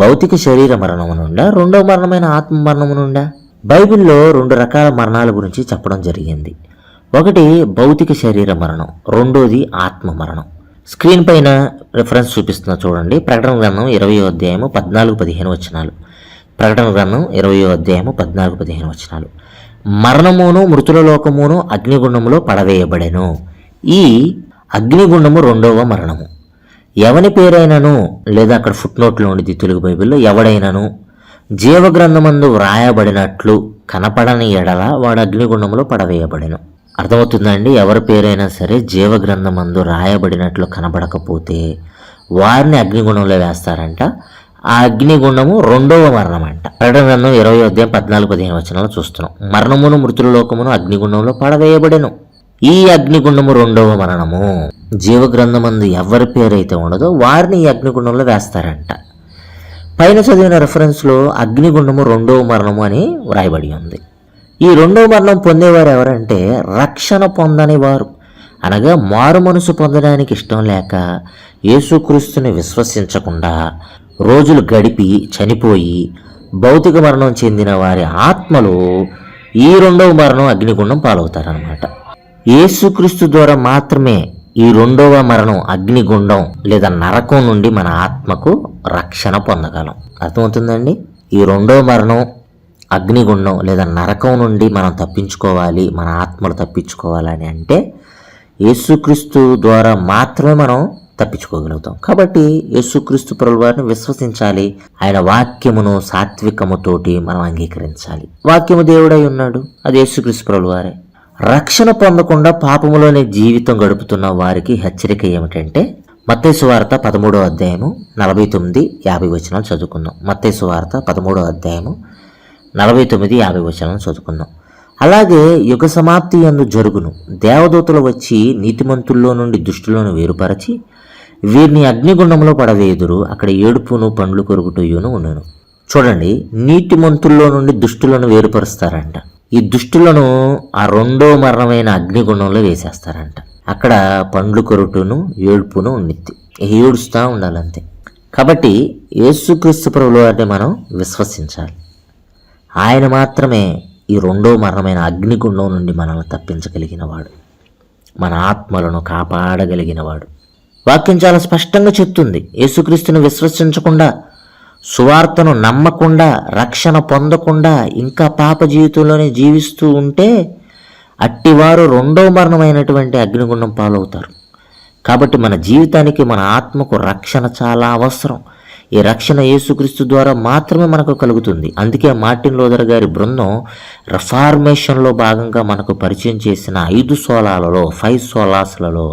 భౌతిక శరీర మరణము నుండా, రెండో మరణమైన ఆత్మ మరణము నుండా? బైబిల్లో 2 రకాల మరణాల గురించి చెప్పడం జరిగింది. ఒకటి భౌతిక శరీర మరణం, రెండోది ఆత్మ మరణం. స్క్రీన్ పైన రిఫరెన్స్ చూపిస్తున్నా చూడండి. ప్రకటన గ్రంథం 20:14-15 ప్రకటన గ్రంథం 20:14-15 మరణమును మృతుల లోకమును అగ్నిగుండములో పడవేయబడెను. ఈ అగ్నిగుండము రెండవ మరణము. ఎవని పేరైనను, లేదా అక్కడ ఫుట్ నోట్లో ఉండి తెలుగు బైబిల్లో, ఎవడైనను జీవగ్రంథమందు వ్రాయబడినట్లు కనపడని ఎడల వాడు అగ్నిగుండములో పడవేయబడెను. అర్థమవుతుందండి? ఎవరి పేరైనా సరే జీవగ్రంథమందు రాయబడినట్లు కనబడకపోతే వారిని అగ్నిగుండంలో వేస్తారంట. ఆ అగ్నిగుండము రెండవ మరణం అంట. ప్రకటన గ్రంథం 20:14-15 చూస్తున్నాం. మరణమును మృతుల లోకమును అగ్నిగుండంలో పడవేయబడెను. ఈ అగ్నిగుండము రెండవ మరణము. జీవగ్రంథమందు ఎవరి పేరైతే ఉండదో వారిని ఈ అగ్నిగుండంలో వేస్తారంట. పైన చదివిన రెఫరెన్స్లో అగ్నిగుండము రెండవ మరణము అని వ్రాయబడి ఉంది. ఈ రెండవ మరణం పొందేవారు ఎవరంటే రక్షణ పొందని వారు, అనగా మారు మనసు పొందడానికి ఇష్టం లేక యేసుక్రీస్తుని విశ్వసించకుండా రోజులు గడిపి చనిపోయి భౌతిక మరణం చెందిన వారి ఆత్మలు ఈ రెండవ మరణం అగ్నిగుండం పాలవుతారనమాట. యేసుక్రీస్తు ద్వారా మాత్రమే ఈ రెండవ మరణం అగ్నిగుండం లేదా నరకం నుండి మన ఆత్మకు రక్షణ పొందగలం. అర్థమవుతుందండి? ఈ రెండవ మరణం అగ్నిగుండం లేదా నరకం నుండి మనం తప్పించుకోవాలి, మన ఆత్మలు తప్పించుకోవాలని అంటే యేసుక్రీస్తు ద్వారా మాత్రమే మనం తప్పించుకోగలుగుతాం. కాబట్టి యేసుక్రీస్తు ప్రభువు వారిని విశ్వసించాలి. ఆయన వాక్యమును సాత్వికముతోటి మనం అంగీకరించాలి. వాక్యము దేవుడై ఉన్నాడు, అది యేసుక్రీస్తు ప్రభువు వారే. రక్షణ పొందకుండా పాపములోనే జీవితం గడుపుతున్న వారికి హెచ్చరిక ఏమిటంటే, మత్తయి సువార్త 13:49-50 చదువుకుందాం. మత్తయి సువార్త 13:49-50 చదువుకుందాం. అలాగే యుగ సమాప్తి యందు జరుగును, దేవదూతలు వచ్చి నీతిమంతుల్లో నుండి దుష్టులను వేరుపరచి వీరిని అగ్నిగుండంలో పడవేయుదురు, అక్కడ ఏడుపును పండ్లు కొరుకుటయును ఉండును. చూడండి, నీతిమంతుల్లో నుండి దుష్టులను వేరుపరుస్తారంట. ఈ దుష్టులను ఆ రెండో మరణమైన అగ్నిగుండంలో వేసేస్తారంట. అక్కడ పండ్లు కొరుటును ఏడుపును ఉండిద్ది, ఏడుస్తూ ఉండాలంతే. కాబట్టి యేసుక్రీస్తు ప్రభువు వారిని మనం విశ్వసించాలి. ఆయన మాత్రమే ఈ రెండో మరణమైన అగ్నిగుండం నుండి మనల్ని తప్పించగలిగిన వాడు, మన ఆత్మలను కాపాడగలిగిన వాడు. వాక్యం చాలా స్పష్టంగా చెప్తుంది, యేసుక్రీస్తుని విశ్వసించకుండా, సువార్తను నమ్మకుండా, రక్షణ పొందకుండా ఇంకా పాప జీవితంలోనే జీవిస్తూ ఉంటే అట్టివారు రెండో మరణమైనటువంటి అగ్నిగుండం పాలవుతారు. కాబట్టి మన జీవితానికి, మన ఆత్మకు రక్షణ చాలా అవసరం. ఈ రక్షణ యేసుక్రీస్తు ద్వారా మాత్రమే మనకు కలుగుతుంది. అందుకే మార్టిన్ లూథర్ గారి బృందం రిఫార్మేషన్లో భాగంగా మనకు పరిచయం చేసిన 5 సోలాలలో 5 సోలాస్లలో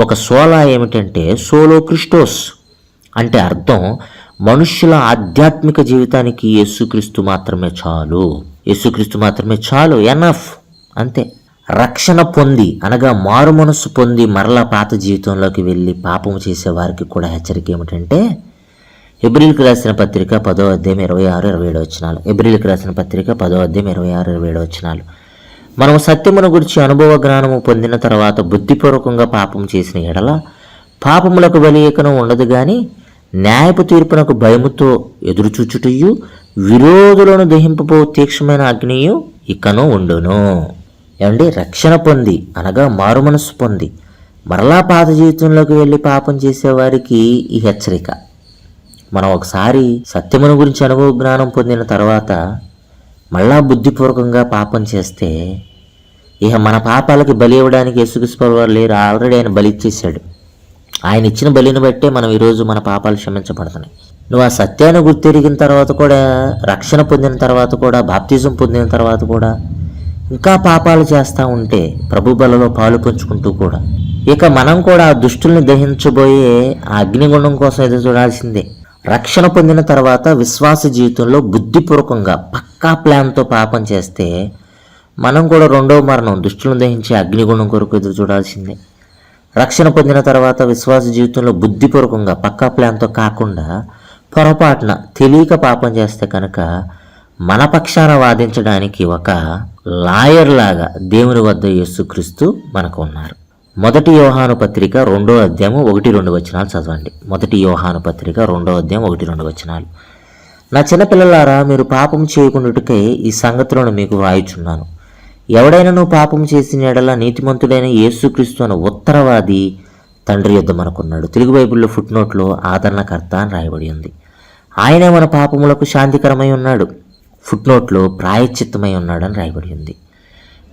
ఒక సోలా ఏమిటంటే సోలో క్రిస్టోస్. అంటే అర్థం, మనుష్యుల ఆధ్యాత్మిక జీవితానికి యేసుక్రీస్తు మాత్రమే చాలు, యేసుక్రీస్తు మాత్రమే చాలు, ఎనఫ్, అంతే. రక్షణ పొంది అనగా మారు మనస్సు పొంది మరలా పాత జీవితంలోకి వెళ్ళి పాపము చేసే వారికి కూడా హెచ్చరిక ఏమిటంటే, హెబ్రీయులకు రాసిన పత్రిక 10:26-27 హెబ్రీయులకు రాసిన పత్రిక 10:26-27 మనము సత్యమును గురించి అనుభవ జ్ఞానము పొందిన తర్వాత బుద్ధిపూర్వకంగా పాపం చేసిన ఎడల పాపములకు బలియకను ఉండదు గాని న్యాయపు తీర్పునకు భయముతో ఎదురుచూచుటయు విరోధులను దహింపబో తీక్షమైన అగ్నియు ఇకను ఉండును. ఏమండి, రక్షణ పొంది అనగా మారు మనస్సు పొంది మరలా పాత జీవితంలోకి వెళ్ళి పాపం చేసేవారికి ఈ హెచ్చరిక. మనం ఒకసారి సత్యమును గురించి అనుభవ జ్ఞానం పొందిన తర్వాత మళ్ళా బుద్ధిపూర్వకంగా పాపం చేస్తే ఇక మన పాపాలకి బలి ఇవ్వడానికి యేసుక్రీస్తు వారు లేరు, ఆల్రెడీ ఆయన బలి ఇచ్చేసాడు. ఆయన ఇచ్చిన బలిని బట్టే మనం ఈరోజు మన పాపాలు క్షమించబడుతున్నాయి. నువ్వు ఆ సత్యాన్ని గుర్తెరిగిన తర్వాత కూడా, రక్షణ పొందిన తర్వాత కూడా, బాప్తిజం పొందిన తర్వాత కూడా ఇంకా పాపాలు చేస్తూ ఉంటే, ప్రభు బలలో పాలు పంచుకుంటూ కూడా, ఇక మనం కూడా ఆ దుష్టుల్ని దహించబోయే ఆ అగ్నిగుండం కోసం ఎదురు చూడాల్సిందే. రక్షణ పొందిన తర్వాత విశ్వాస జీవితంలో బుద్ధిపూర్వకంగా పక్కా ప్లాన్తో పాపం చేస్తే మనం కూడా రెండవ మరణం, దుష్టులను దహించే అగ్నిగుండం కొరకు ఎదురు చూడాల్సిందే. రక్షణ పొందిన తర్వాత విశ్వాస జీవితంలో బుద్ధిపూర్వకంగా పక్కా ప్లాన్తో కాకుండా పొరపాటున తెలియక పాపం చేస్తే కనుక మన పక్షాన వాదించడానికి ఒక లాయర్ లాగా దేవుని వద్ద యేసుక్రీస్తు మనకు ఉన్నారు. 1 యోహాను పత్రిక 2వ అధ్యాయం 1-2 వచనాలు చదవండి. 1 యోహాను పత్రిక 2వ అధ్యాయం 1-2 వచనాలు. నా చిన్నపిల్లలారా, మీరు పాపం చేయకుండాటకై ఈ సంగతులను మీకు వ్రాయుచున్నాను. ఎవడైనా నువ్వు పాపం చేసిన ఎడల నీతిమంతుడైన యేసుక్రీస్తు అనే ఉత్తరవాది తండ్రి యొద్ద మనకున్నాడు. తెలుగు బైబిల్లో ఫుట్నోట్లో ఆదరణకర్త అని రాయబడి ఉంది. ఆయనే మన పాపములకు శాంతికరమై ఉన్నాడు. ఫుట్నోట్లో ప్రాయశ్చిత్తమై ఉన్నాడని రాయబడి ఉంది.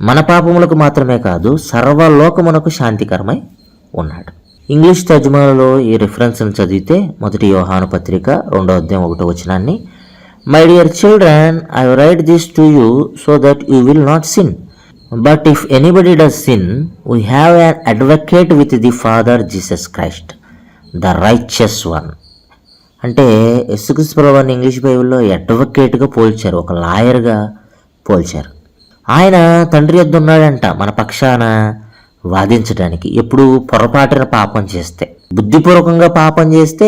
మన పాపములకు మాత్రమే కాదు, సర్వలోకమునకు శాంతికరమై ఉన్నాడు. ఇంగ్లీష్ తర్జుమాలో ఈ రిఫరెన్స్ని చదివితే 1 యోహాను పత్రిక 2వ అధ్యాయం 1వ వచనాన్ని, my dear children, I right this to you so that you will not sin. But if anybody does sin, we have an advocate with the father Jesus Christ, the righteous one. అంటే యేసుక్రీస్తు ప్రభువుని English బైబిల్లో అడ్వకేట్గా పోల్చారు, ఒక లాయర్గా పోల్చారు. ఆయన తండ్రి యొద్ద ఉన్నాడంట మన పక్షాన వాదించడానికి. ఎప్పుడు పొరపాటున పాపం చేస్తే, బుద్ధిపూర్వకంగా పాపం చేస్తే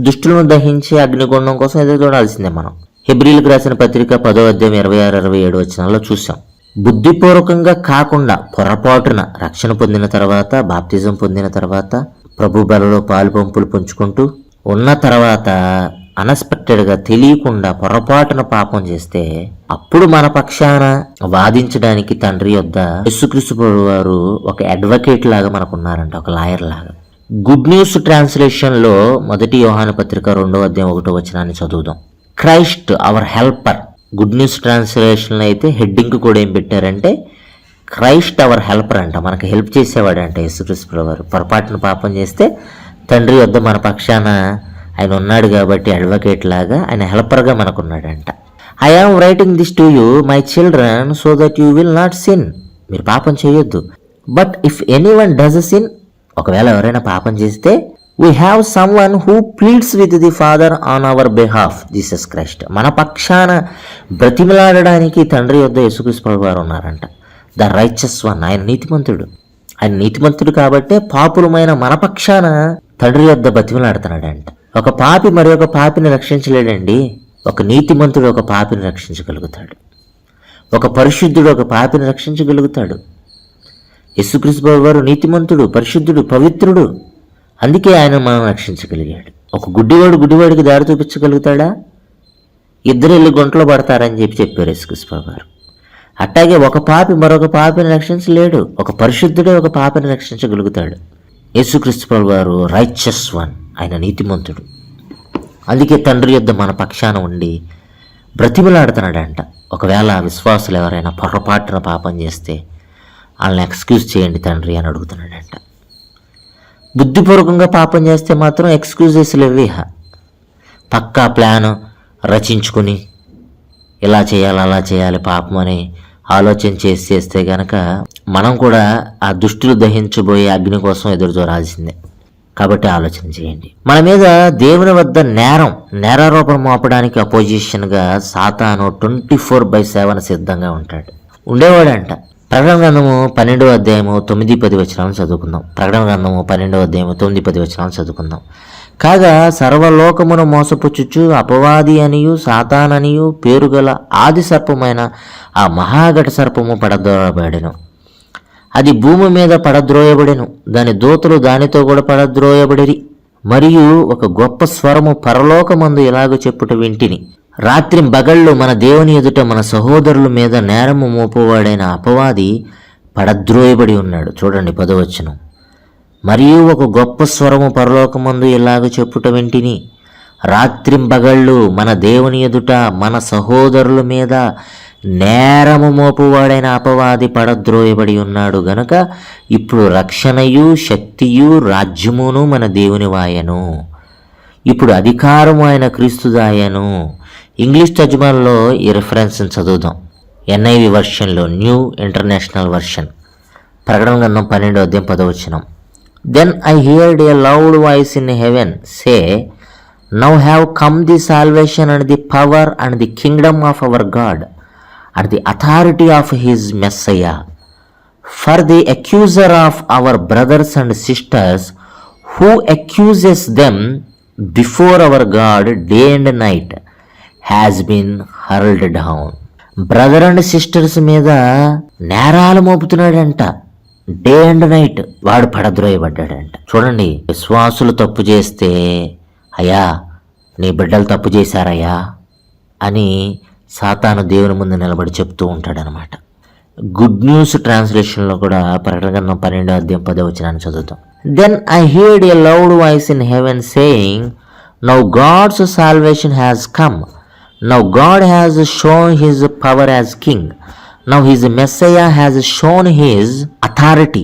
దుష్టులను దహించే అగ్నిగుండం కోసం ఎదురు చూడాల్సిందే మనం. హెబ్రీలకు రాసిన పత్రిక 10వ అధ్యాయం 26-27 వచనాల్లో చూసాం. బుద్ధిపూర్వకంగా కాకుండా పొరపాటున రక్షణ పొందిన తర్వాత, బాప్తిజం పొందిన తర్వాత, ప్రభు బలలో పాలు పంపులు పంచుకుంటూ ఉన్న తర్వాత అన్ఎక్స్పెక్టెడ్గా తెలియకుండా పొరపాటున పాపం చేస్తే అప్పుడు మన పక్షాన వాదించడానికి తండ్రి యొద్ద యేసుక్రీస్తు వారు ఒక అడ్వకేట్ లాగా మనకున్నారంట, ఒక లాయర్ లాగా. గుడ్ న్యూస్ ట్రాన్స్లేషన్లో 1 యోహాను పత్రిక 2వ అధ్యాయం 1వ వచనాన్ని చదువుదాం. Christ our helper. Good news ట్రాన్స్లేషన్లో అయితే హెడ్డింగ్ కూడా ఏం పెట్టారంటే క్రైస్ట్ అవర్ హెల్పర్ అంట, మనకు హెల్ప్ చేసేవాడంట యేసుక్రీస్తు వారు. పొరపాటున పాపం చేస్తే తండ్రి వద్ద మన పక్షాన ఆయన ఉన్నాడు కాబట్టి అడ్వకేట్ లాగా, ఆయన హెల్పర్గా మనకున్నాడంట. I am writing this to you my children so that you will not sin. మీరు పాపం చేయొద్దు. But if anyone does sin, ఒకవేళ ఎవరైనా పాపం చేస్తే, we have someone who pleads with the father on our behalf, Jesus Christ. మన పక్షాన బ్రతిమలాడడానికి తండ్రి వద్ద యేసుక్రీస్తు వారు ఉన్నారంట. The righteous one. ఆయన నీతిమంతుడు. ఆయన నీతిమంతుడు కాబట్టే పాపులమైన మన పక్షాన తండ్రి వద్ద బతిమలాడుతున్నాడంట. ఒక పాపి మరి ఒక పాపిని రక్షించలేడండి. ఒక నీతిమంతుడు ఒక పాపిని రక్షించగలుగుతాడు. ఒక పరిశుద్ధుడు ఒక పాపిని రక్షించగలుగుతాడు. యేసుక్రీస్తు వారు నీతిమంతుడు, పరిశుద్ధుడు, పవిత్రుడు. అందుకే ఆయన మనం రక్షించగలిగాడు. ఒక గుడ్డివాడికి దారి చూపించగలుగుతాడా? ఇద్దరు వెళ్ళి గుంటలో పడతారని చెప్పారు యేసుక్రీస్తు వారు. అట్టాగే ఒక పాపి మరొక పాపిని రక్షించలేడు. ఒక పరిశుద్ధుడే ఒక పాపిని రక్షించగలుగుతాడు. యేసుక్రీస్తు వారు రైచియస్ వన్, ఆయన నీతిమంతుడు. అందుకే తండ్రి యొద్ద మన పక్షాన ఉండి బ్రతిమలాడుతున్నాడంట. ఒకవేళ విశ్వాసులు ఎవరైనా పొరపాటున పాపం చేస్తే వాళ్ళని ఎక్స్క్యూజ్ చేయండి తండ్రి అని అడుగుతున్నాడంట. బుద్ధిపూర్వకంగా పాపం చేస్తే మాత్రం ఎక్స్క్యూజెస్ లేవి. పక్కా ప్లాన్ రచించుకుని ఇలా చేయాలి అలా చేయాలి పాపం అని ఆలోచన చేస్తే గనక మనం కూడా ఆ దుష్టులు దహించబోయే అగ్ని కోసం ఎదురు చూడాల్సిందే. కాబట్టి ఆలోచన చేయండి. మన మీద దేవుని వద్ద నేరారోపణ మోపడానికి అపోజిషన్గా సాతాను 24/7 సిద్ధంగా ఉండేవాడంట. ప్రకటన గ్రంథము 12వ అధ్యాయము 9-10 వచనాలను చదువుకుందాం. ప్రకటన గ్రంథము 12వ అధ్యాయము 9-10 వచనాలను చదువుకుందాం. కాగా సర్వలోకమును మోసపుచ్చుచు అపవాది అనియు సాతాననియు పేరుగల ఆది సర్పమైన ఆ మహాఘట సర్పము పడద్రోయబడెను. అది భూమి మీద పడద్రోయబడెను. దాని దూతలు దానితో కూడా పడద్రోయబడిరి. మరియు ఒక గొప్ప స్వరము పరలోకమందు ఇలాగ చెప్పుట వింటిని, రాత్రి బగళ్ళు మన దేవుని ఎదుట మన సహోదరుల మీద నేరము మోపువాడైన అపవాది పడద్రోయబడి ఉన్నాడు. చూడండి 10వ వచనం. మరియు ఒక గొప్ప స్వరము పరలోకమందు ఇలాగ చెప్పుట వింటిని, రాత్రింబగళ్ళు మన దేవుని ఎదుట మన సహోదరుల మీద నేరము మోపువాడైన అపవాది పడద్రోయబడి ఉన్నాడు గనుక ఇప్పుడు రక్షణయు శక్తియు రాజ్యమును మన దేవుని వాయను. ఇప్పుడు అధికారము ఆయన క్రీస్తుదాయను. ఇంగ్లీష్ తర్జుమాలో ఈ రిఫరెన్స్ని చదువుదాం. NIV వర్షన్లో, న్యూ ఇంటర్నేషనల్ వర్షన్, ప్రకటన గ్రంథం 12:10. Then I heard a loud voice in heaven say, now have come the salvation and the power and the kingdom of our God and the authority of his Messiah. For the accuser of our brothers and sisters who accuses them before our God day and night has been hurled down. Brother and sisters మీద నేరాలు మోపుతున్నాడంట. Day and night వాడు పడద్రోయబడ్డాడంట. చూడండి, విశ్వాసులు తప్పు చేస్తే, అయ్యా నీ బిడ్డలు తప్పు చేశారయ్యా అని సాతాను దేవుని ముందు నిలబడి చెప్తూ ఉంటాడనమాట. గుడ్ న్యూస్ ట్రాన్స్లేషన్లో కూడా ప్రకటన గ్రంథం 12:10 చదువుతాం. Then I heard a loud voice in heaven saying, now God's salvation has come. Now God has shown his power as king. Now his Messiah has shown his authority.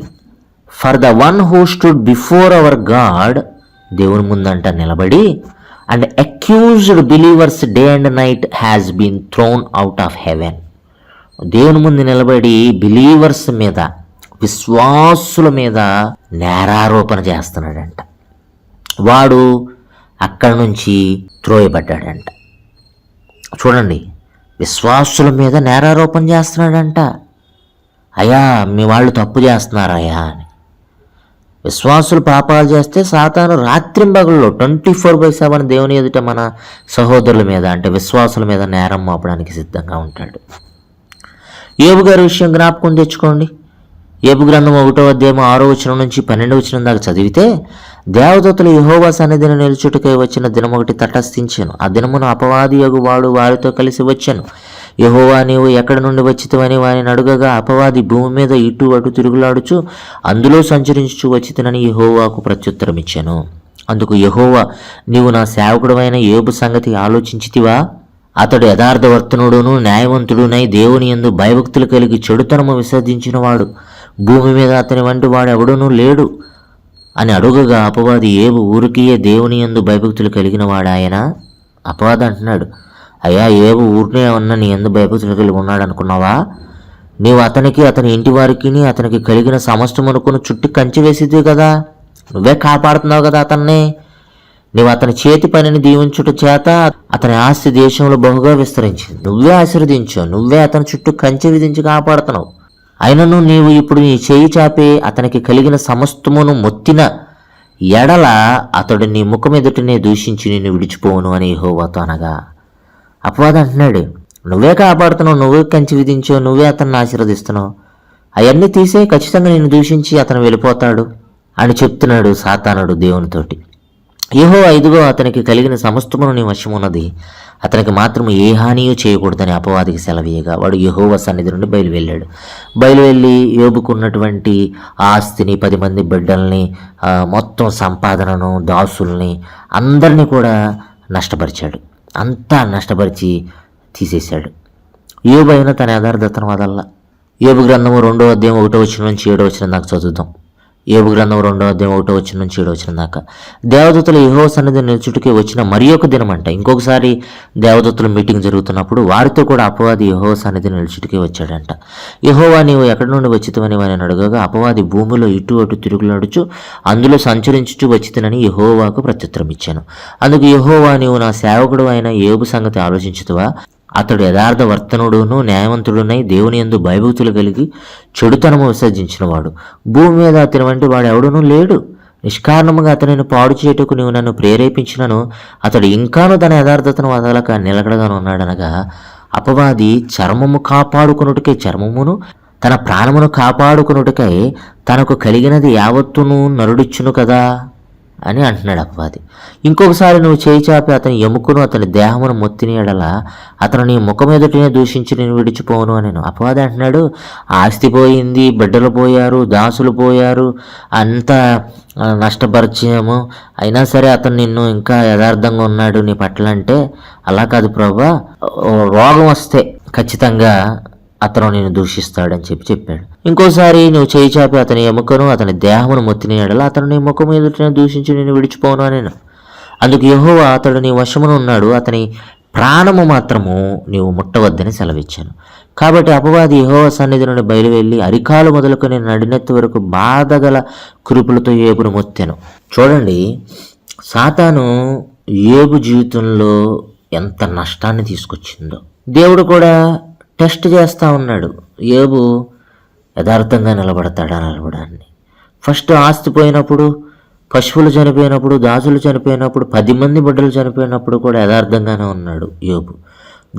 For the one who stood before our God, దేవుని ముందంట నిలబడి, and accused believers day and night has been thrown out of heaven. దేవుని ముందు నిలబడి believers మీద, విశ్వాసుల మీద నేరారోపణ చేస్తున్నాడంట. వాడు అక్కడి నుంచి త్రోయబడ్డాడంట. చూడండి, విశ్వాసుల మీద నేరారోపణ చేస్తున్నాడంట. అయ్యా మీ వాళ్ళు తప్పు చేస్తున్నారయ్యా అని. విశ్వాసులు పాపాలు చేస్తే సాతాను రాత్రింబగళ్ళు 24/7 దేవుని ఎదుట మన సహోదరుల మీద, అంటే విశ్వాసుల మీద నేరం మోపడానికి సిద్ధంగా ఉంటాడు. యోబు గారి విషయం జ్ఞాపకం తెచ్చుకోండి. యోబు గ్రంథం 1:6 నుంచి 12 దాకా చదివితే, దేవదూతలు యెహోవా సన్నిధిని నిలుచుటకై వచ్చిన దినమొకటి తటస్థించెను. ఆ దినమున అపవాది యగు వాడు వారితో కలిసి వచ్చెను. యెహోవా నీవు ఎక్కడి నుండి వచ్చితివని వారిని అడుగగా, అపవాది భూమి మీద ఇటు అటు తిరుగులాడుచు అందులో సంచరించుచు వచ్చితినని యెహోవాకు ప్రత్యుత్తరం ఇచ్చెను. అందుకు యెహోవా, నీవు నా సేవకుడైన యోబు సంగతి ఆలోచించితివా? అతడు యథార్థవర్తనుడును న్యాయవంతుడునై దేవుని యందు భయభక్తులు కలిగి చెడుతనము విసర్జించినవాడు, భూమి మీద అతని వంటి వాడు ఎవడూనూ లేడు అని అడుగగా, అపవాది యోబు ఊరికియే దేవుని యందు భయభక్తులు కలిగిన వాడాయన. అపవాది అంటున్నాడు, అయ్యా యోబు ఊరినే ఉన్న నీ యందు భయభక్తులు కలిగి ఉన్నాడు అనుకున్నావా? నీవు అతనికి, అతని ఇంటి వారికి, అతనికి కలిగిన సమస్తమునకును చుట్టి కంచి వేసిద్ది కదా, నువ్వే కాపాడుతున్నావు కదా అతన్ని. నీవు అతని చేతి పనిని దీవించుట చేత అతని ఆస్తి దేశంలో బహుగా విస్తరించింది. నువ్వే ఆశీర్వదించావు, నువ్వే అతని చుట్టూ కంచె విధించి కాపాడుతున్నావు. అయినను నీవు ఇప్పుడు నీ చేయి చాపి అతనికి కలిగిన సమస్తమును మొత్తిన ఎడల అతడు నీ ముఖం ఎదుటనే దూషించి నిన్ను విడిచిపోవును అని యెహోవాతో అనగా, అపవాది అంటున్నాడు, నువ్వే కాపాడుతున్నావు, నువ్వే కంచె విధించావు, నువ్వే అతన్ని ఆశీర్వదిస్తున్నావు, అవన్నీ తీసే ఖచ్చితంగా నిన్ను దూషించి అతను వెళ్ళిపోతాడు అని చెప్తున్నాడు సాతానుడు దేవునితోటి. యెహోవా, ఇదిగో అతనికి కలిగిన సమస్తమును నీ వశమున్నది, అతనికి మాత్రం ఏ హానియూ చేయకూడదని అపవాదికి సెలవీయగా, వాడు యెహోవా సన్నిధి నుండి బయలువెళ్ళి యోబుకున్నటువంటి ఆస్తిని, 10 మంది బిడ్డల్ని, మొత్తం సంపాదనను, దాసుల్ని అందరినీ కూడా నష్టపరిచాడు. అంతా నష్టపరిచి తీసేశాడు. యోబు అయినా తన యథార్థతను వదల్లా. యోబు గ్రంథము 2:1-7 దాకా చదువుదాం. యోబు గ్రంథం 2:1-7 దాకా. దేవదూతలు యెహోవా సన్నిధి నిలుచుటకి వచ్చిన మరి ఒక దినం అంట. ఇంకొకసారి దేవదూతలు మీటింగ్ జరుగుతున్నప్పుడు వారితో కూడా అపవాది యెహోవా సన్నిధి నిలుచుటకి వచ్చాడంట. యెహోవా నీవు ఎక్కడి నుండి వచ్చితివని వారిని అడగగా, అపవాది భూమిలో ఇటు అటు తిరుగులాడుచు అందులో సంచరించుచు వచ్చితినని యెహోవాకు ప్రత్యుత్తరం ఇచ్చాను. అందుకు యెహోవా, నీవు నా సేవకుడు అయిన యోబు సంగతి ఆలోచించుతువా? అతడు యథార్థ వర్తనుడును న్యాయవంతుడునై దేవుని యందు భయభక్తులు కలిగి చెడుతనము విసర్జించినవాడు, భూమి మీద అతని వంటి వాడు ఎవడనూ లేడు. నిష్కారణముగా అతనిని పాడు చేయుటకు నీవు నన్ను ప్రేరేపించినను అతడు ఇంకాను తన యథార్థతను వదలక నిలకడగాను ఉన్నాడనగా, అపవాది చర్మము కాపాడుకొనుటకై చర్మమును, తన ప్రాణమును కాపాడుకొనుటకై తనకు కలిగినది యావత్తును నరుడిచ్చును కదా అని అంటున్నాడు అపవాది. ఇంకొకసారి నువ్వు చేయి చాపి అతని ఎముకను, అతని దేహమును మొత్తిని ఎడల అతను నీ ముఖం ఎదుటనే దూషించి నేను విడిచిపోను అని అపవాది అంటున్నాడు. ఆస్తి పోయింది, బిడ్డలు పోయారు, దాసులు పోయారు, అంతా నష్టపరిచయము, అయినా సరే అతను నిన్ను ఇంకా యథార్థంగా ఉన్నాడు నీ పట్ల అంటే, అలా కాదు ప్రభువా, రోగం వస్తే ఖచ్చితంగా అతను నేను దూషిస్తాడని చెప్పాడు. ఇంకోసారి నువ్వు చేయి చాపి అతని ఎముకను, అతని దేహమును మొత్తిని ఎడల అతను నీ ముఖం ఎదుటనే దూషించి నేను విడిచిపోను అని. అందుకు యెహోవా, అతడు నీ వశమున ఉన్నాడు, అతని ప్రాణము మాత్రము నీవు ముట్టవద్దని సెలవిచ్చాను. కాబట్టి అపవాది యెహోవా సన్నిధి నుండి బయలువెళ్ళి అరికాలు మొదలుకొని నడినెత్తి వరకు బాధగల కురుపులతో యోబును మొత్తెను. చూడండి, సాతాను యోబు జీవితంలో ఎంత నష్టాన్ని తీసుకొచ్చిందో. దేవుడు కూడా టెస్ట్ చేస్తూ ఉన్నాడు, యోబు యథార్థంగా నిలబడని. ఫస్ట్ ఆస్తి పోయినప్పుడు, పశువులు చనిపోయినప్పుడు, దాసులు చనిపోయినప్పుడు, 10 మంది బిడ్డలు చనిపోయినప్పుడు కూడా యథార్థంగానే ఉన్నాడు యోబు.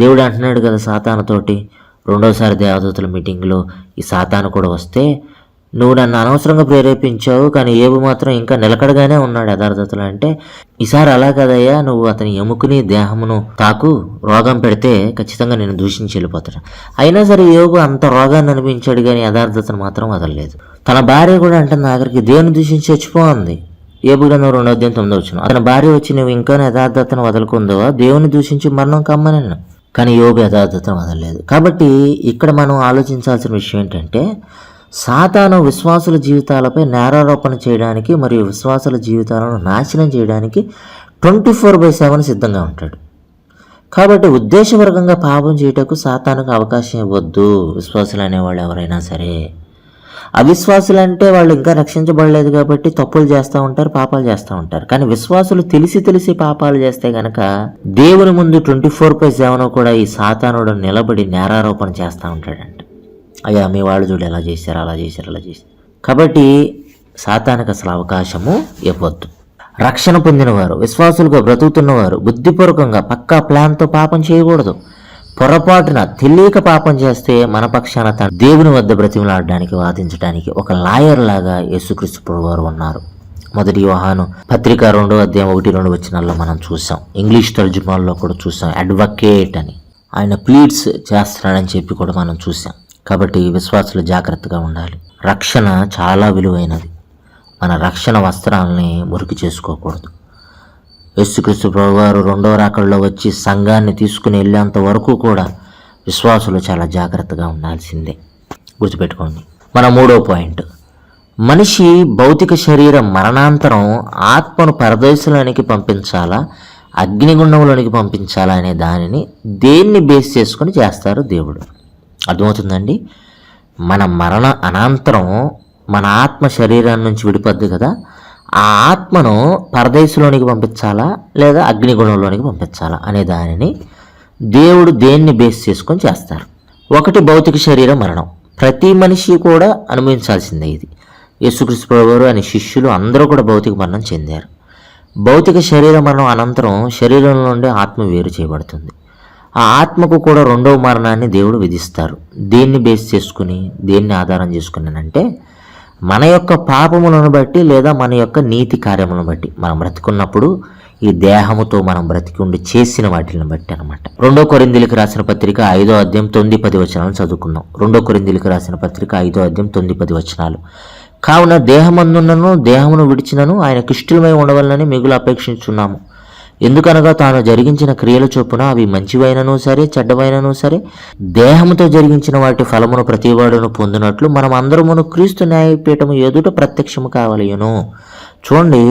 దేవుడు అంటున్నాడు కదా సాతానుతోటి, రెండోసారి దేవదూతల మీటింగ్లో ఈ సాతాను కూడా వస్తే, నువ్వు నన్ను అనవసరంగా ప్రేరేపించావు, కానీ యోబు మాత్రం ఇంకా నిలకడగానే ఉన్నాడు యథార్థతలు. అంటే ఈసారి అలా కదయ్యా, నువ్వు అతని ఎముకని దేహమును తాకు, రోగం పెడితే ఖచ్చితంగా నేను దూషించి వెళ్ళిపోతాను. అయినా సరే యోబు అంత రోగాన్ని అనిపించాడు, కానీ యథార్థతను మాత్రం వదలలేదు. తన భార్య కూడా అంటుంది ఆఖరికి, దేవుని దూషించి చచ్చిపోంది. యోబు గ్రంథం 2:9 అతని భార్య వచ్చి, నువ్వు ఇంకా యథార్థతను వదులుకుందావా, దేవుని దూషించి మరణం కమ్మని. కానీ యోబు యథార్థతను వదలలేదు. కాబట్టి ఇక్కడ మనం ఆలోచించాల్సిన విషయం ఏంటంటే, సాతాను విశ్వాసుల జీవితాలపై నేరారోపణ చేయడానికి మరియు విశ్వాసుల జీవితాలను నాశనం చేయడానికి 24/7 సిద్ధంగా ఉంటాడు. కాబట్టి ఉద్దేశపూర్వకంగా పాపం చేయటకు సాతానుకు అవకాశం ఇవ్వద్దు. విశ్వాసులు అనేవాళ్ళు ఎవరైనా సరే, అవిశ్వాసులు అంటే వాళ్ళు ఇంకా రక్షించబడలేదు కాబట్టి తప్పులు చేస్తూ ఉంటారు, పాపాలు చేస్తూ ఉంటారు. కానీ విశ్వాసులు తెలిసి పాపాలు చేస్తే కనుక దేవుని ముందు 24/7 కూడా ఈ సాతానుడు నిలబడి నేరారోపణ చేస్తూ ఉంటాడంట. అయ్యా మీ వాళ్ళు చూడు ఎలా చేశారు, అలా చేశారు. కాబట్టి సాతానికి అసలు అవకాశము ఇవ్వద్దు. రక్షణ పొందినవారు, విశ్వాసులుగా బ్రతుకుతున్నవారు బుద్ధిపూర్వకంగా పక్కా ప్లాన్తో పాపం చేయకూడదు. పొరపాటున తెలియక పాపం చేస్తే మన పక్షాన తన దేవుని వద్ద బ్రతిమలాడడానికి, వాదించడానికి ఒక లాయర్ లాగా యేసుక్రీస్తు ప్రభువారు ఉన్నారు. 1 యోహాను పత్రిక 2:1-2 మనం చూసాం. ఇంగ్లీష్ తర్జుమాల్లో కూడా చూసాం, అడ్వకేట్ అని. ఆయన ప్లీడ్స్ చేస్తున్నాడని చెప్పి కూడా మనం చూసాం. కాబట్టి విశ్వాసులు జాగ్రత్తగా ఉండాలి. రక్షణ చాలా విలువైనది. మన రక్షణ వస్త్రాలని మురికి చేసుకోకూడదు. యేసుక్రీస్తు ప్రభువారు 2వ రాకడలో వచ్చి సంఘాన్ని తీసుకుని వెళ్ళేంత వరకు కూడా విశ్వాసులు చాలా జాగ్రత్తగా ఉండాల్సిందే. గుర్తుపెట్టుకోండి. మన 3వ పాయింట్, మనిషి భౌతిక శరీరం మరణాంతరం ఆత్మను పరదేశంలోనికి పంపించాలా, అగ్నిగుండంలోనికి పంపించాలా అనే దానిని దేన్ని బేస్ చేసుకొని చేస్తారు దేవుడు. అర్థమవుతుందండి? మన మరణ అనంతరం మన ఆత్మ శరీరం నుంచి విడిపోద్ది కదా, ఆ ఆత్మను పరదేశంలోనికి పంపించాలా లేదా అగ్నిగుణంలోనికి పంపించాలా అనే దానిని దేవుడు దేన్ని బేస్ చేసుకొని చేస్తారు. ఒకటి, భౌతిక శరీర మరణం. ప్రతి మనిషి కూడా అనుభవించాల్సిందే ఇది. యేసుక్రీస్తు ప్రభువారు ఆయన శిష్యులు అందరూ కూడా భౌతిక మరణం చెందారు. భౌతిక శరీర మరణం అనంతరం శరీరం నుండి ఆత్మ వేరు చేయబడుతుంది. ఆ ఆత్మకు కూడా 2వ మరణాన్ని దేవుడు విధిస్తారు. దేన్ని బేస్ చేసుకుని, దేన్ని ఆధారం చేసుకున్నానంటే మన యొక్క పాపములను బట్టి లేదా మన యొక్క నీతి కార్యములను బట్టి. మనం బ్రతికున్నప్పుడు ఈ దేహముతో మనం బ్రతికి ఉండి చేసిన వాటిని బట్టి అనమాట. 2 కొరింథీయులకు రాసిన పత్రిక 5:9-10 చదువుకుందాం. 2 కొరింథీయులకు రాసిన పత్రిక 5:9-10. కావున దేహమందున్నను దేహమును విడిచినను ఆయన ఇష్టమై ఉండవలనని మిగులు అపేక్షించున్నాము. ఎందుకనగా తాను జరిగించిన క్రియల చొప్పున అవి మంచివైనను సరే చెడ్డవైనను సరే దేహముతో జరిగించిన వాటి ఫలమును ప్రతివాడును పొందినట్లు మనం అందరమును క్రీస్తు న్యాయపీఠము ఎదుట ప్రత్యక్షము కావలయును. చూడండి,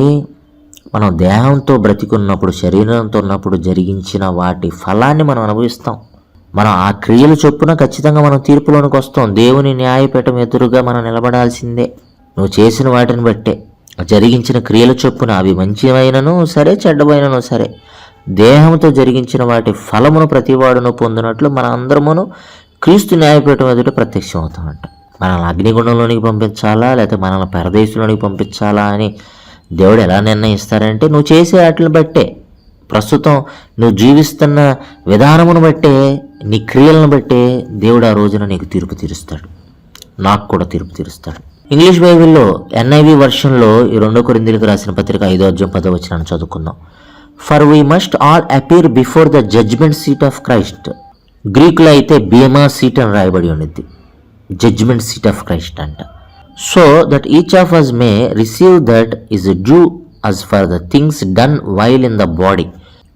మనం దేహంతో బ్రతికున్నప్పుడు, శరీరంతో ఉన్నప్పుడు జరిగించిన వాటి ఫలాన్ని మనం అనుభవిస్తాం. మనం ఆ క్రియల చొప్పున ఖచ్చితంగా మనం తీర్పులోనికి వస్తాం. దేవుని న్యాయపీఠం ఎదురుగా మనం నిలబడాల్సిందే. నువ్వు చేసిన వాటిని బట్టే, జరిగించిన క్రియల చొప్పున అవి మంచివైనను సరే చెడ్డవైనను సరే దేహంతో జరిగించిన వాటి ఫలమును ప్రతివాడును పొందినట్లు మన అందరమును క్రీస్తు న్యాయపీఠం ఎదుట ప్రత్యక్షం అవుతామంట. మనల్ని అగ్నిగుండంలోనికి పంపించాలా లేకపోతే మనల్ని పరదేశంలోనికి పంపించాలా అని దేవుడు ఎలా నిర్ణయిస్తారంటే, నువ్వు చేసే వాటిని బట్టే, ప్రస్తుతం నువ్వు జీవిస్తున్న విధానమును బట్టే, నీ క్రియలను బట్టే దేవుడు ఆ రోజున నీకు తీర్పు తీరుస్తాడు, నాకు కూడా తీర్పు తీరుస్తాడు. ఇంగ్లీష్ బైబిల్లో NIV వర్షన్లో ఈ 2 కొరింథీయులకు రాసిన పత్రిక 5:10 చదువుకుందాం. For we must all appear before the judgment seat of Christ. గ్రీకులో అయితే బీమా సీట్ అని రాయబడి ఉన్నది, జడ్జ్మెంట్ సీట్ ఆఫ్ క్రైస్ట్ అంట. So that each of us may receive that is due us for the things done while in the body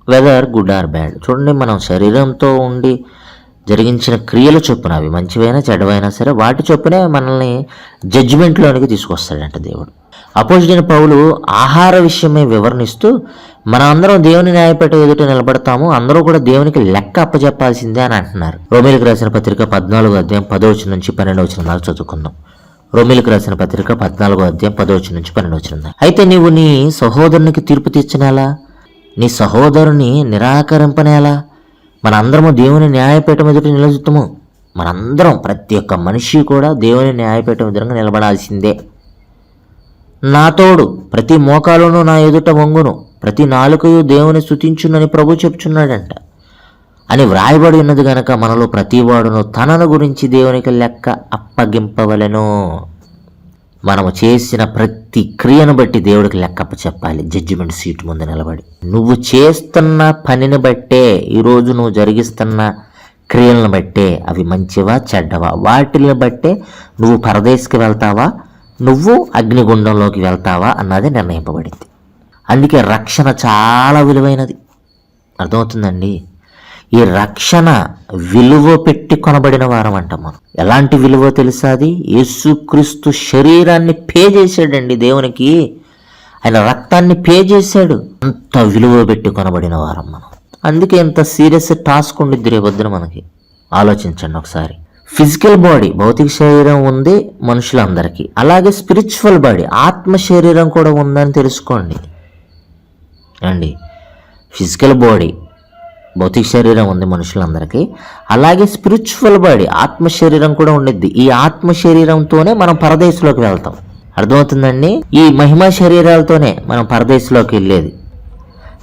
whether good or bad. చూడండి, మనం శరీరంతో ఉండి జరిగించిన క్రియల చొప్పున అవి మంచివైనా చెడ్డవైనా సరే వాటి చొప్పునే మనల్ని జడ్జిమెంట్లోనికి తీసుకొస్తాడంట దేవుడు. అపోజిట్ పౌలు ఆహార విషయమే వివరణిస్తూ మన అందరం దేవుని న్యాయపీఠం ఎదుట నిలబడతాము, అందరూ కూడా దేవునికి లెక్క అప్పచెప్పాల్సిందే అని అంటున్నారు. రోమీలకు రాసిన పత్రిక 14వ అధ్యాయం 10వ నుంచి 12వ వచనాలు చదువుకుందాం. రోమీలకు రాసిన పత్రిక 14వ అధ్యాయం 10వ నుంచి 12వ వచనం. అయితే నీవు నీ సహోదరునికి తీర్పు తీర్చనేలా, నీ సహోదరుని నిరాకరింపనేలా? మనందరము దేవుని న్యాయపీఠం ఎదుట నిలుచుతాము. మనందరం, ప్రతి ఒక్క మనిషి కూడా దేవుని న్యాయపీఠం ఎదురుగా నిలబడాల్సిందే. నా తోడు ప్రతి మోకాలును నా ఎదుట వంగును, ప్రతి నాలుకయు దేవుని స్తుతించునని ప్రభు చెప్తున్నాడంట అని వ్రాయబడి ఉన్నది గనక మనలో ప్రతివాడును తనను గురించి దేవునికి లెక్క అప్పగింపవలెను. మనము చేసిన ప్రతి క్రియను బట్టి దేవుడికి లెక్క చెప్పాలి జడ్జిమెంట్ సీట్ ముందు నిలబడి. నువ్వు చేస్తున్న పనిని బట్టే, ఈరోజు నువ్వు జరిగిస్తున్న క్రియలను బట్టే, అవి మంచివా చెడ్డవా, వాటిని బట్టే నువ్వు పరదేశికి వెళ్తావా, నువ్వు అగ్నిగుండంలోకి వెళ్తావా అన్నది నిర్ణయింపబడింది. అందుకే రక్షణ చాలా విలువైనది. అర్థమవుతుందండి? ఈ రక్షణ విలువ పెట్టి కొనబడిన వారం అంటాం మనం. ఎలాంటి విలువ తెలుసా? అది యేసుక్రీస్తు శరీరాన్ని పే చేశాడండి దేవునికి, ఆయన రక్తాన్ని పే చేశాడు. అంత విలువ పెట్టి కొనబడిన వారం మనం. అందుకే ఇంత సీరియస్ టాస్క్ ఉండిద్ది రేపొద్దున మనకి. ఆలోచించండి ఒకసారి. ఫిజికల్ బాడీ, భౌతిక శరీరం ఉంది మనుషులందరికీ, అలాగే స్పిరిచువల్ బాడీ, ఆత్మ శరీరం కూడా ఉందని తెలుసుకోండి అండి. ఫిజికల్ బాడీ, భౌతిక శరీరం ఉంది మనుషులందరికీ, అలాగే స్పిరిచువల్ బాడీ, ఆత్మ శరీరం కూడా ఉండిద్ది. ఈ ఆత్మ శరీరంతోనే మనం పరదేశంలోకి వెళ్తాం. అర్థమవుతుందండి? ఈ మహిమా శరీరాలతోనే మనం పరదేశంలోకి వెళ్ళేది.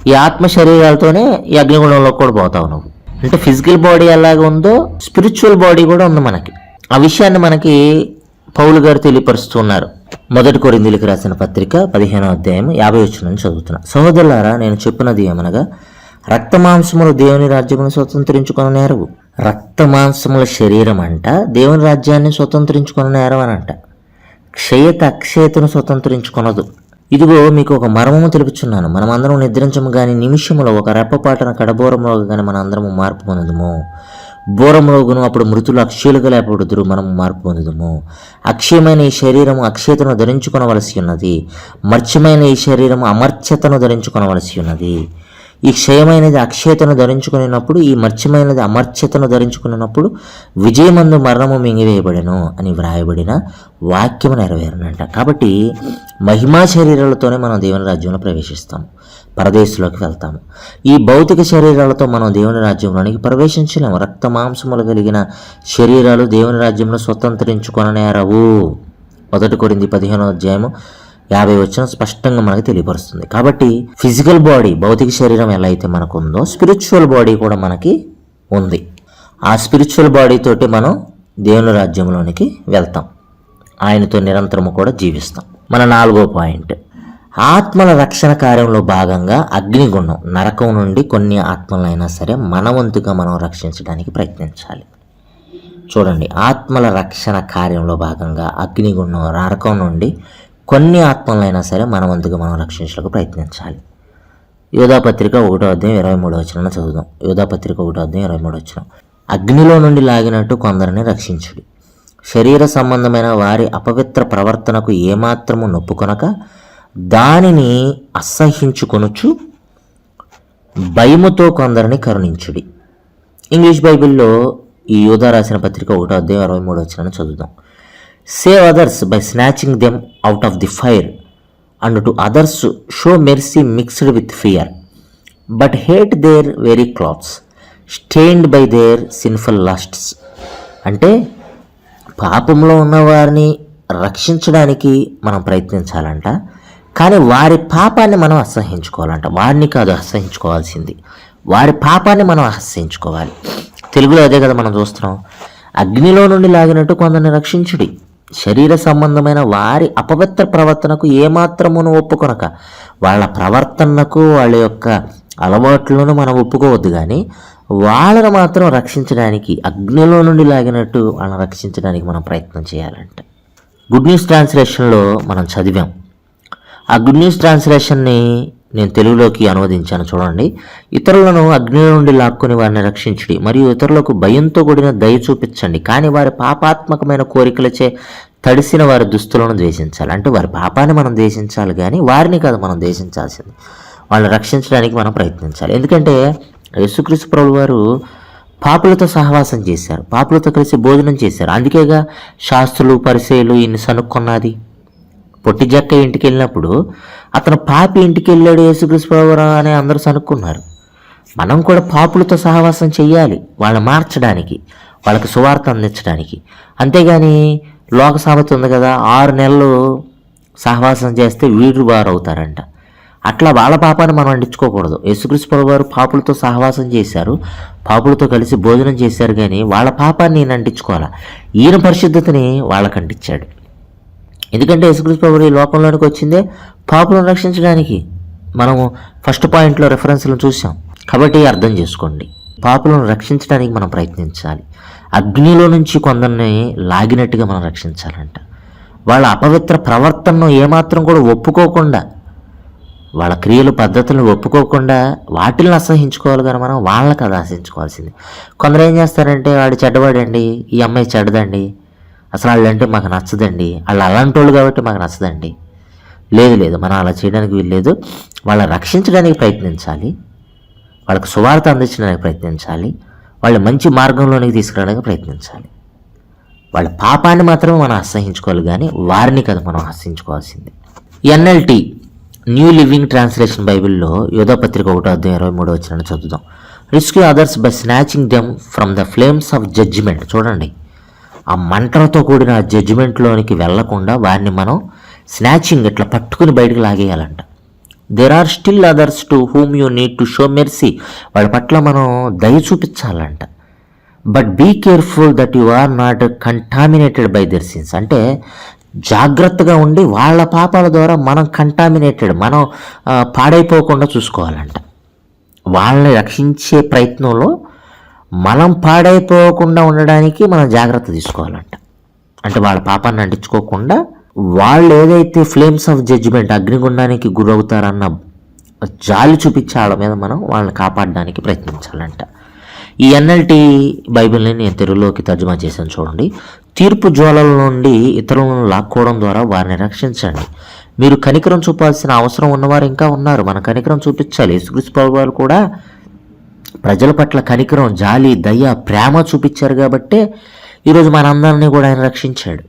ఈ ఆత్మ శరీరాలతోనే ఈ అగ్నిగుణంలోకి కూడా పోతావు నువ్వు. అంటే ఫిజికల్ బాడీ ఎలాగ ఉందో స్పిరిచువల్ బాడీ కూడా ఉంది మనకి. ఆ విషయాన్ని మనకి పౌలు గారు తెలియపరుస్తున్నారు. 1 కొరింథీయులకు రాసిన పత్రిక 15వ అధ్యాయం 50వ వచనం చదువుతున్నా. సహోదరులారా, నేను చెప్పినది ఏమనగా, రక్తమాంసములు దేవుని రాజ్యమును స్వతంత్రించుకొననేరవు. రక్తమాంసముల శరీరం అంట దేవుని రాజ్యాన్ని స్వతంత్రించుకొననేరవు అని అంట. క్షయత అక్షయతను స్వతంత్రించుకొనదు. ఇదిగో మీకు ఒక మర్మము తెలుపుచున్నాను, మనమందరం నిద్రించము గాని నిమిషములో ఒక రెప్పపాటన కడబోరములో కానీ మన అందరము మార్పు పొందుదుము. బోరములోగును అప్పుడు మృతులు అక్షయులుగా లేపబడుదురు, మనము మార్పు పొందుదుము. అక్షయమైన ఈ శరీరము అక్షయతను ధరించుకొనవలసి ఉన్నది, మర్చ్యమైన ఈ శరీరము అమర్చ్యతను ధరించుకొనవలసి ఉన్నది. ఈ క్షయమైనది అక్షయతను ధరించుకున్నప్పుడు, ఈ మర్చ్యమైనది అమర్చ్యతను ధరించుకున్నప్పుడు విజయమందు మరణము మింగివేయబడెను అని వ్రాయబడిన వాక్యము నెరవేరనంట. కాబట్టి మహిమా శరీరాలతోనే మనం దేవుని రాజ్యంలో ప్రవేశిస్తాము, పరదేశంలోకి వెళ్తాము. ఈ భౌతిక శరీరాలతో మనం దేవుని రాజ్యంలోనికి ప్రవేశించలేము. రక్త మాంసములు కలిగిన శరీరాలు దేవుని రాజ్యంలో స్వతంత్రించుకొననేరవు. 1 కొరింథీ 15వ అధ్యాయము 50వ వచనం స్పష్టంగా మనకు తెలియపరుస్తుంది. కాబట్టి ఫిజికల్ బాడీ, భౌతిక శరీరం ఎలా అయితే మనకు ఉందో స్పిరిచువల్ బాడీ కూడా మనకి ఉంది. ఆ స్పిరిచువల్ బాడీ తోటి మనం దేవుని రాజ్యంలోనికి వెళ్తాం, ఆయనతో నిరంతరము కూడా జీవిస్తాం. మన 4వ పాయింట్, ఆత్మల రక్షణ కార్యంలో భాగంగా అగ్నిగుండం, నరకం నుండి కొన్ని ఆత్మలైనా సరే మన వంతుగా మనం రక్షించడానికి ప్రయత్నించాలి. చూడండి, ఆత్మల రక్షణ కార్యంలో భాగంగా అగ్నిగుండం, నరకం నుండి కొన్ని ఆత్మలైనా సరే మన వంతుగా మనం రక్షించడానికి ప్రయత్నించాలి. యోధాపత్రిక 1వ అధ్యాయం 23వ వచనం చదువుదాం. యోధాపత్రిక 1వ అధ్యాయం 23వ వచనం. అగ్నిలో నుండి లాగినట్టు కొందరిని రక్షించుడి. శరీర సంబంధమైన వారి అపవిత్ర ప్రవర్తనకు ఏమాత్రము నొప్పుకొనక దానిని అసహ్యించుకొనుచు భయముతో కొందరిని కరుణించుడి. ఇంగ్లీష్ బైబిల్లో ఈ యోధా రాసిన పత్రిక 1వ అధ్యాయం 23వ వచనం చదువుదాం. Save others by snatching them out of the fire, and to others show mercy mixed with fear, but hate their very clothes, stained by their sinful lusts. అంటే పాపంలో ఉన్న వారిని రక్షించడానికి మనం ప్రయత్నించాలంట, కానీ వారి పాపాన్ని మనం అసహ్యించుకోవాలంట. వారిని కాదు అసహ్యించుకోవాల్సింది, వారి పాపాన్ని మనం అసహ్యించుకోవాలి. తెలుగులో అదే కదా మనం చూస్తున్నాం. అగ్నిలో నుండి లాగినట్టు కొందరిని రక్షించుడి. శరీర సంబంధమైన వారి అపవిత్ర ప్రవర్తనకు ఏమాత్రమును ఒప్పుకొనక, వాళ్ళ ప్రవర్తనకు వాళ్ళ యొక్క అలవాట్లను మనం ఒప్పుకోవద్దు, కానీ వాళ్ళను మాత్రం రక్షించడానికి, అగ్నిలో నుండి లాగినట్టు వాళ్ళని రక్షించడానికి మనం ప్రయత్నం చేయాలంట. గుడ్ న్యూస్ ట్రాన్స్లేషన్లో మనం చదివాం. ఆ గుడ్ న్యూస్ ట్రాన్స్లేషన్ని నేను తెలుగులోకి అనువదించాను చూడండి. ఇతరులను అగ్ని నుండి లాక్కొని వారిని రక్షించండి, మరియు ఇతరులకు భయంతో కూడిన దయ చూపించండి. కానీ వారి పాపాత్మకమైన కోరికలచే తడిసిన వారి దుస్తులను ద్వేషించాలి. అంటే వారి పాపాన్ని మనం ద్వేషించాలి, కానీ వారిని కాదు మనం ద్వేషించాల్సింది. వాళ్ళని రక్షించడానికి మనం ప్రయత్నించాలి. ఎందుకంటే యేసుక్రీస్తు ప్రభువు వారు పాపులతో సహవాసం చేశారు, పాపులతో కలిసి భోజనం చేశారు. అందుకేగా శాస్త్రులు పరిసయ్యులు ఇన్ని సనుక్కున్నది. పొట్టి జక్క ఇంటికి వెళ్ళినప్పుడు అతను పాపి ఇంటికి వెళ్ళాడు యేసుక్రీస్తు ప్రభువు అని అందరూ సనుక్కున్నారు. మనం కూడా పాపులతో సహవాసం చెయ్యాలి, వాళ్ళని మార్చడానికి, వాళ్ళకి సువార్త అందించడానికి. అంతేగాని లోక సామెత ఉంది కదా, 6 నెలలు సహవాసం చేస్తే వీరు వారు అవుతారంట. అట్లా వాళ్ళ పాపాన్ని మనం అంటించుకోకూడదు. యేసుక్రీస్తు ప్రభువు వారు పాపులతో సహవాసం చేశారు, పాపులతో కలిసి భోజనం చేశారు, కానీ వాళ్ళ పాపాన్ని ఈయన అంటించుకోవాలా. ఈయన పరిశుద్ధతని వాళ్ళకి అంటించాడు. ఎందుకంటే యేసుక్రీస్తు ప్రభువు ఈ లోకంలోనికి వచ్చిందే పాపులను రక్షించడానికి. మనము ఫస్ట్ పాయింట్లో రెఫరెన్స్లను చూసాం. కాబట్టి అర్థం చేసుకోండి, పాపులను రక్షించడానికి మనం ప్రయత్నించాలి. అగ్నిలో నుంచి కొందరిని లాగినట్టుగా మనం రక్షించాలంట. వాళ్ళ అపవిత్ర ప్రవర్తనను ఏమాత్రం కూడా ఒప్పుకోకుండా, వాళ్ళ క్రియలు పద్ధతులను ఒప్పుకోకుండా వాటిని అసహించుకోవాలి, కానీ మనం వాళ్ళకి అది ఆశించుకోవాల్సింది. కొందరు ఏం చేస్తారంటే, వాడు చెడ్డవాడండి, ఈ అమ్మాయి చెడ్డదండి, అసలు వాళ్ళంటే మాకు నచ్చదండి, వాళ్ళు అలాంటి వాళ్ళు కాబట్టి మాకు నచ్చదండి. లేదు, మనం అలా చేయడానికి వీల్లేదు. వాళ్ళని రక్షించడానికి ప్రయత్నించాలి, వాళ్ళకి సువార్త అందించడానికి ప్రయత్నించాలి, వాళ్ళు మంచి మార్గంలోనికి తీసుకురావడానికి ప్రయత్నించాలి. వాళ్ళ పాపాన్ని మాత్రమే మనం అసహించుకోవాలి, కానీ వారిని కదా మనం హసించుకోవాల్సింది. NLT న్యూ లివింగ్ ట్రాన్స్లేషన్ బైబిల్లో యోధపత్రిక 1:23 చదువుదాం. Rescue others by snatching them from the flames of judgment. చూడండి, ఆ మంటలతో కూడిన ఆ జడ్జిమెంట్లోనికి వెళ్లకుండా వారిని మనం స్నాచింగ్ ఇట్లా పట్టుకుని బయటకు లాగేయాలంట. There are still others to whom you need to show mercy. వాళ్ళ పట్ల మనం దయ చూపించాలంట. But be careful that you are not contaminated by their sins. అంటే జాగ్రత్తగా ఉండి వాళ్ళ పాపాల ద్వారా మనం కంటామినేటెడ్, మనం పాడైపోకుండా చూసుకోవాలంట. వాళ్ళని రక్షించే ప్రయత్నంలో మనం పాడైపోకుండా ఉండడానికి మనం జాగ్రత్త తీసుకోవాలంట. అంటే వాళ్ళ పాపాన్ని అంటించుకోకుండా వాళ్ళు ఏదైతే ఫ్లేమ్స్ ఆఫ్ జడ్జిమెంట్, అగ్నిగుండానికి గురవుతారన్న జాలి చూపించే వాళ్ళ మీద మనం వాళ్ళని కాపాడడానికి ప్రయత్నించాలంట. ఈ NLT బైబిల్ని నేను తెలుగులోకి తర్జుమా చేశాను చూడండి. తీర్పు జ్వాలల నుండి ఇతరులను లాక్కోవడం ద్వారా వారిని రక్షించండి. మీరు కనికరం చూపాల్సిన అవసరం ఉన్నవారు ఇంకా ఉన్నారు, మన కనికరం చూపించాలి. యేసుక్రీస్తు ప్రభువు కూడా ప్రజల పట్ల కనికరం, జాలి, దయ, ప్రేమ చూపించారు కాబట్టే ఈరోజు మనందరినీ కూడా ఆయన రక్షించాడు.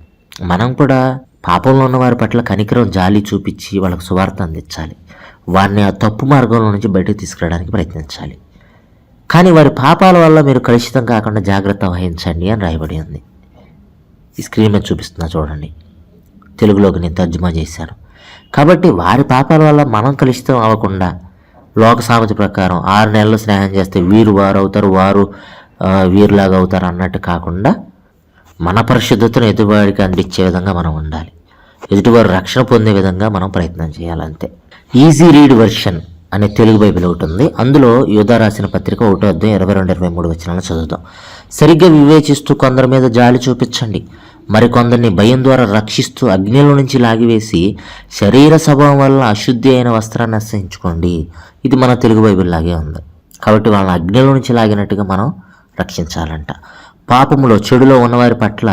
మనం కూడా పాపంలో ఉన్న వారి పట్ల కనికరం, జాలి చూపించి వాళ్ళకు సువార్త అందించాలి. వారిని ఆ తప్పు మార్గంలో నుంచి బయటకు తీసుకురావడానికి ప్రయత్నించాలి. కానీ వారి పాపాల వల్ల మీరు కలుషితం కాకుండా జాగ్రత్త వహించండి అని రాయబడి ఉంది. ఈ స్క్రీన్ మీద చూపిస్తున్నా చూడండి, తెలుగులోకి నేను తర్జుమా చేశాను. కాబట్టి వారి పాపాల వల్ల మనం కలుషితం అవ్వకుండా, లోక సామెత ప్రకారం 6 నెలలు స్నేహం చేస్తే వీరు వారు అవుతారు, వారు వీరులాగా అవుతారు అన్నట్టు కాకుండా మన పరిశుద్ధతను ఎదుటివాడికి అందించే విధంగా మనం ఉండాలి. ఎదుటివారు రక్షణ పొందే విధంగా మనం ప్రయత్నం చేయాలంతే. ఈజీ రీడ్ వెర్షన్ అనే తెలుగు బైబిల్ ఒకటి ఉంది. అందులో యూదా రాసిన పత్రిక 1:22-23 చదువుతాం. సరిగ్గా వివేచిస్తూ కొందరి మీద జాలి చూపించండి, మరికొందరిని భయం ద్వారా రక్షిస్తూ అగ్నిలో నుంచి లాగివేసి శరీర స్వభావం వల్ల అశుద్ధి అయిన వస్త్రాన్ని అసహించుకోండి. ఇది మన తెలుగు బైబిల్ లాగే ఉంది. కాబట్టి వాళ్ళని అగ్నిలో నుంచి లాగినట్టుగా మనం రక్షించాలంట. పాపములో, చెడులో ఉన్నవారి పట్ల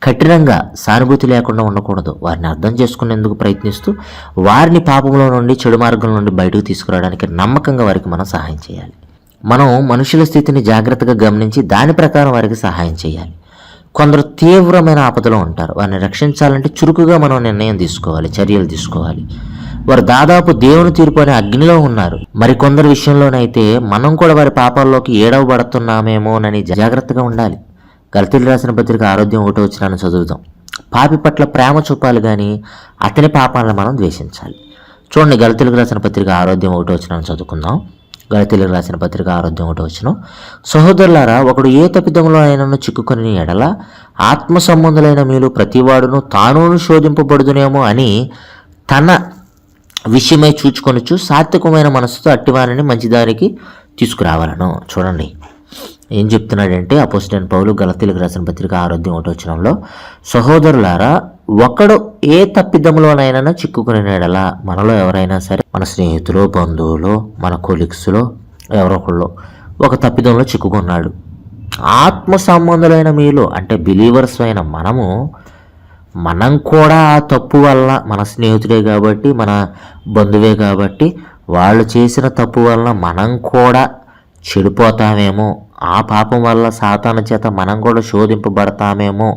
కఠినంగా సానుభూతి లేకుండా ఉండకూడదు. వారిని అర్థం చేసుకునేందుకు ప్రయత్నిస్తూ వారిని పాపంలో నుండి, చెడు మార్గం నుండి బయటకు తీసుకురావడానికి నమ్మకంగా వారికి మనం సహాయం చేయాలి. మనం మనుషుల స్థితిని జాగ్రత్తగా గమనించి దాని ప్రకారం వారికి సహాయం చేయాలి. కొందరు తీవ్రమైన ఆపదలో ఉంటారు, వారిని రక్షించాలంటే చురుకుగా మనం నిర్ణయం తీసుకోవాలి, చర్యలు తీసుకోవాలి. వారు దాదాపు దేవుని తీర్పు అనే అగ్నిలో ఉన్నారు. మరికొందరి విషయంలోనైతే మనం కూడా వారి పాపాల్లోకి ఏడవబడుతున్నామేమోనని జాగ్రత్తగా ఉండాలి. గలతీయులకు రాసిన పత్రిక 6:1 చదువుతాం. పాపి పట్ల ప్రేమ చూపాలి, కానీ అతని పాపాలను మనం ద్వేషించాలి. చూడండి, గలతీయులకు రాసిన పత్రిక 6:1 చదువుకుందాం. గలతీయులకు రాసిన పత్రిక 6:1 సహోదరులారా, ఒకడు ఏ తప్పిదములో అయినను చిక్కుకొని ఎడల ఆత్మ సంబంధులైన మీరు ప్రతివాడును తానును శోధింపబడుదునేమో అని తన విషయమై చూచుకొనుచు సాత్వికమైన మనసుతో అట్టివారిని మంచిదారికి తీసుకురావాలను. చూడండి ఏం చెప్తున్నాడంటే అపోస్తలుడైన పౌలు గలతీయులకు రాసిన పత్రిక 6:1 సహోదరులారా, ఒకడు ఏ తప్పిదంలోనైనా చిక్కుకునేలా మనలో ఎవరైనా సరే, మన స్నేహితులు, బంధువులు, మన కొలీగ్స్లో ఎవరొకళ్ళు ఒక తప్పిదంలో చిక్కుకున్నాడు. ఆత్మ సంబంధులైన మీలో అంటే బిలీవర్స్ అయిన మనం కూడా ఆ తప్పు వల్ల, మన స్నేహితుడే కాబట్టి, మన బంధువే కాబట్టి, వాళ్ళు చేసిన తప్పు వల్ల మనం కూడా చెడిపోతామేమో, ఆ పాపం వల్ల సాతాను చేత మనం కూడా శోధింపబడతామేమో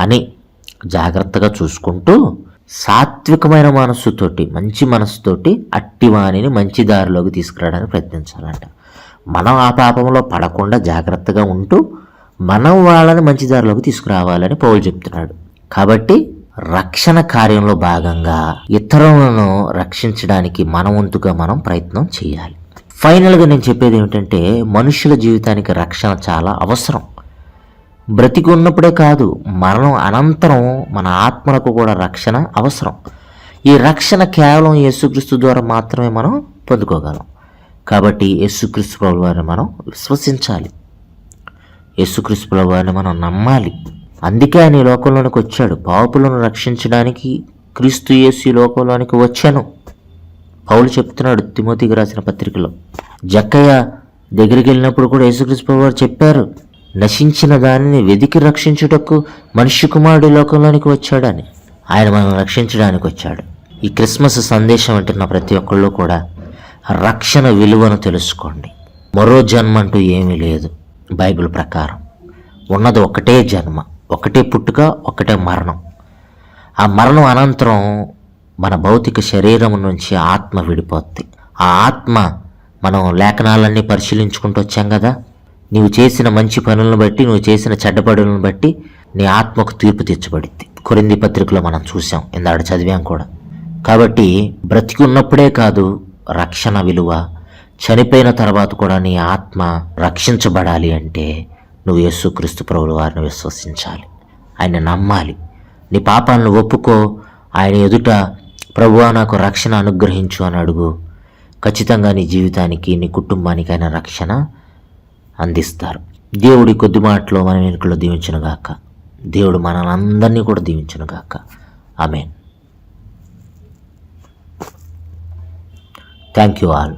అని జాగ్రత్తగా చూసుకుంటూ సాత్వికమైన మనస్సుతోటి, మంచి మనస్సుతోటి అట్టివాణిని మంచి దారిలోకి తీసుకురావడానికి ప్రయత్నించాలంట. మనం ఆ పాపంలో పడకుండా జాగ్రత్తగా ఉంటూ మనం వాళ్ళని మంచి దారిలోకి తీసుకురావాలని పౌలు చెప్తున్నాడు. కాబట్టి రక్షణ కార్యంలో భాగంగా ఇతరులను రక్షించడానికి మన వంతుగా మనం ప్రయత్నం చేయాలి. ఫైనల్గా నేను చెప్పేది ఏమిటంటే, మనుషుల జీవితానికి రక్షణ చాలా అవసరం. బ్రతికి ఉన్నప్పుడే కాదు, మరణం అనంతరం మన ఆత్మలకు కూడా రక్షణ అవసరం. ఈ రక్షణ కేవలం యేసుక్రీస్తు ద్వారా మాత్రమే మనం పొందుకోగలం. కాబట్టి యేసుక్రీస్తు ప్రభువారిని మనం విశ్వసించాలి, యేసుక్రీస్తు ప్రభువారిని మనం నమ్మాలి. అందుకే ఆయన ఈ లోకంలోనికి వచ్చాడు. పాపులను రక్షించడానికి క్రీస్తు యేసు ఈ లోకంలోనికి వచ్చాను పౌలు చెప్తున్నాడు తిమోతికి రాసిన పత్రికలో. జక్కయ్య దగ్గరికి వెళ్ళినప్పుడు కూడా యేసుక్రీస్తు ప్రభువారు చెప్పారు, నశించిన దానిని వెదికి రక్షించుటకు మనుష్య కుమారుడు లోకంలోనికి వచ్చాడని. ఆయన మనం రక్షించడానికి వచ్చాడు. ఈ క్రిస్మస్ సందేశం వింటున్న ప్రతి ఒక్కళ్ళు కూడా రక్షణ విలువను తెలుసుకోండి. మరో జన్మ అంటూ ఏమీ లేదు. బైబిల్ ప్రకారం ఉన్నది ఒకటే జన్మ, ఒకటే పుట్టుక, ఒకటే మరణం. ఆ మరణం అనంతరం మన భౌతిక శరీరం నుంచి ఆత్మ విడిపోద్ది. ఆ ఆత్మ, మనం లేఖనాలన్నీ పరిశీలించుకుంటూ వచ్చాం కదా, నీవు చేసిన మంచి పనులను బట్టి, నువ్వు చేసిన చెడ్డ పనులను బట్టి నీ ఆత్మకు తీర్పు తెచ్చబడిద్ది. కొరింథీ పత్రికలో మనం చూసాం, ఇందాక చదివాం కూడా. కాబట్టి బ్రతికి ఉన్నప్పుడే కాదు రక్షణ విలువ, చనిపోయిన తర్వాత కూడా నీ ఆత్మ రక్షించబడాలి అంటే నువ్వు యేసుక్రీస్తు ప్రభువు వారిని విశ్వసించాలి, ఆయన నమ్మాలి. నీ పాపాలను ఒప్పుకో, ఆయన ఎదుట ప్రభువా నాకు రక్షణ అనుగ్రహించు అని అడుగు. ఖచ్చితంగా నీ జీవితానికి, నీ కుటుంబానికి ఆయన రక్షణ అందిస్తారు. దేవుడి కొద్ది మాటలో మన వెనుకలో దీవించునుగాక. దేవుడు మనందరినీ కూడా దీవించునుగాక. ఆమేన్. Thank you all.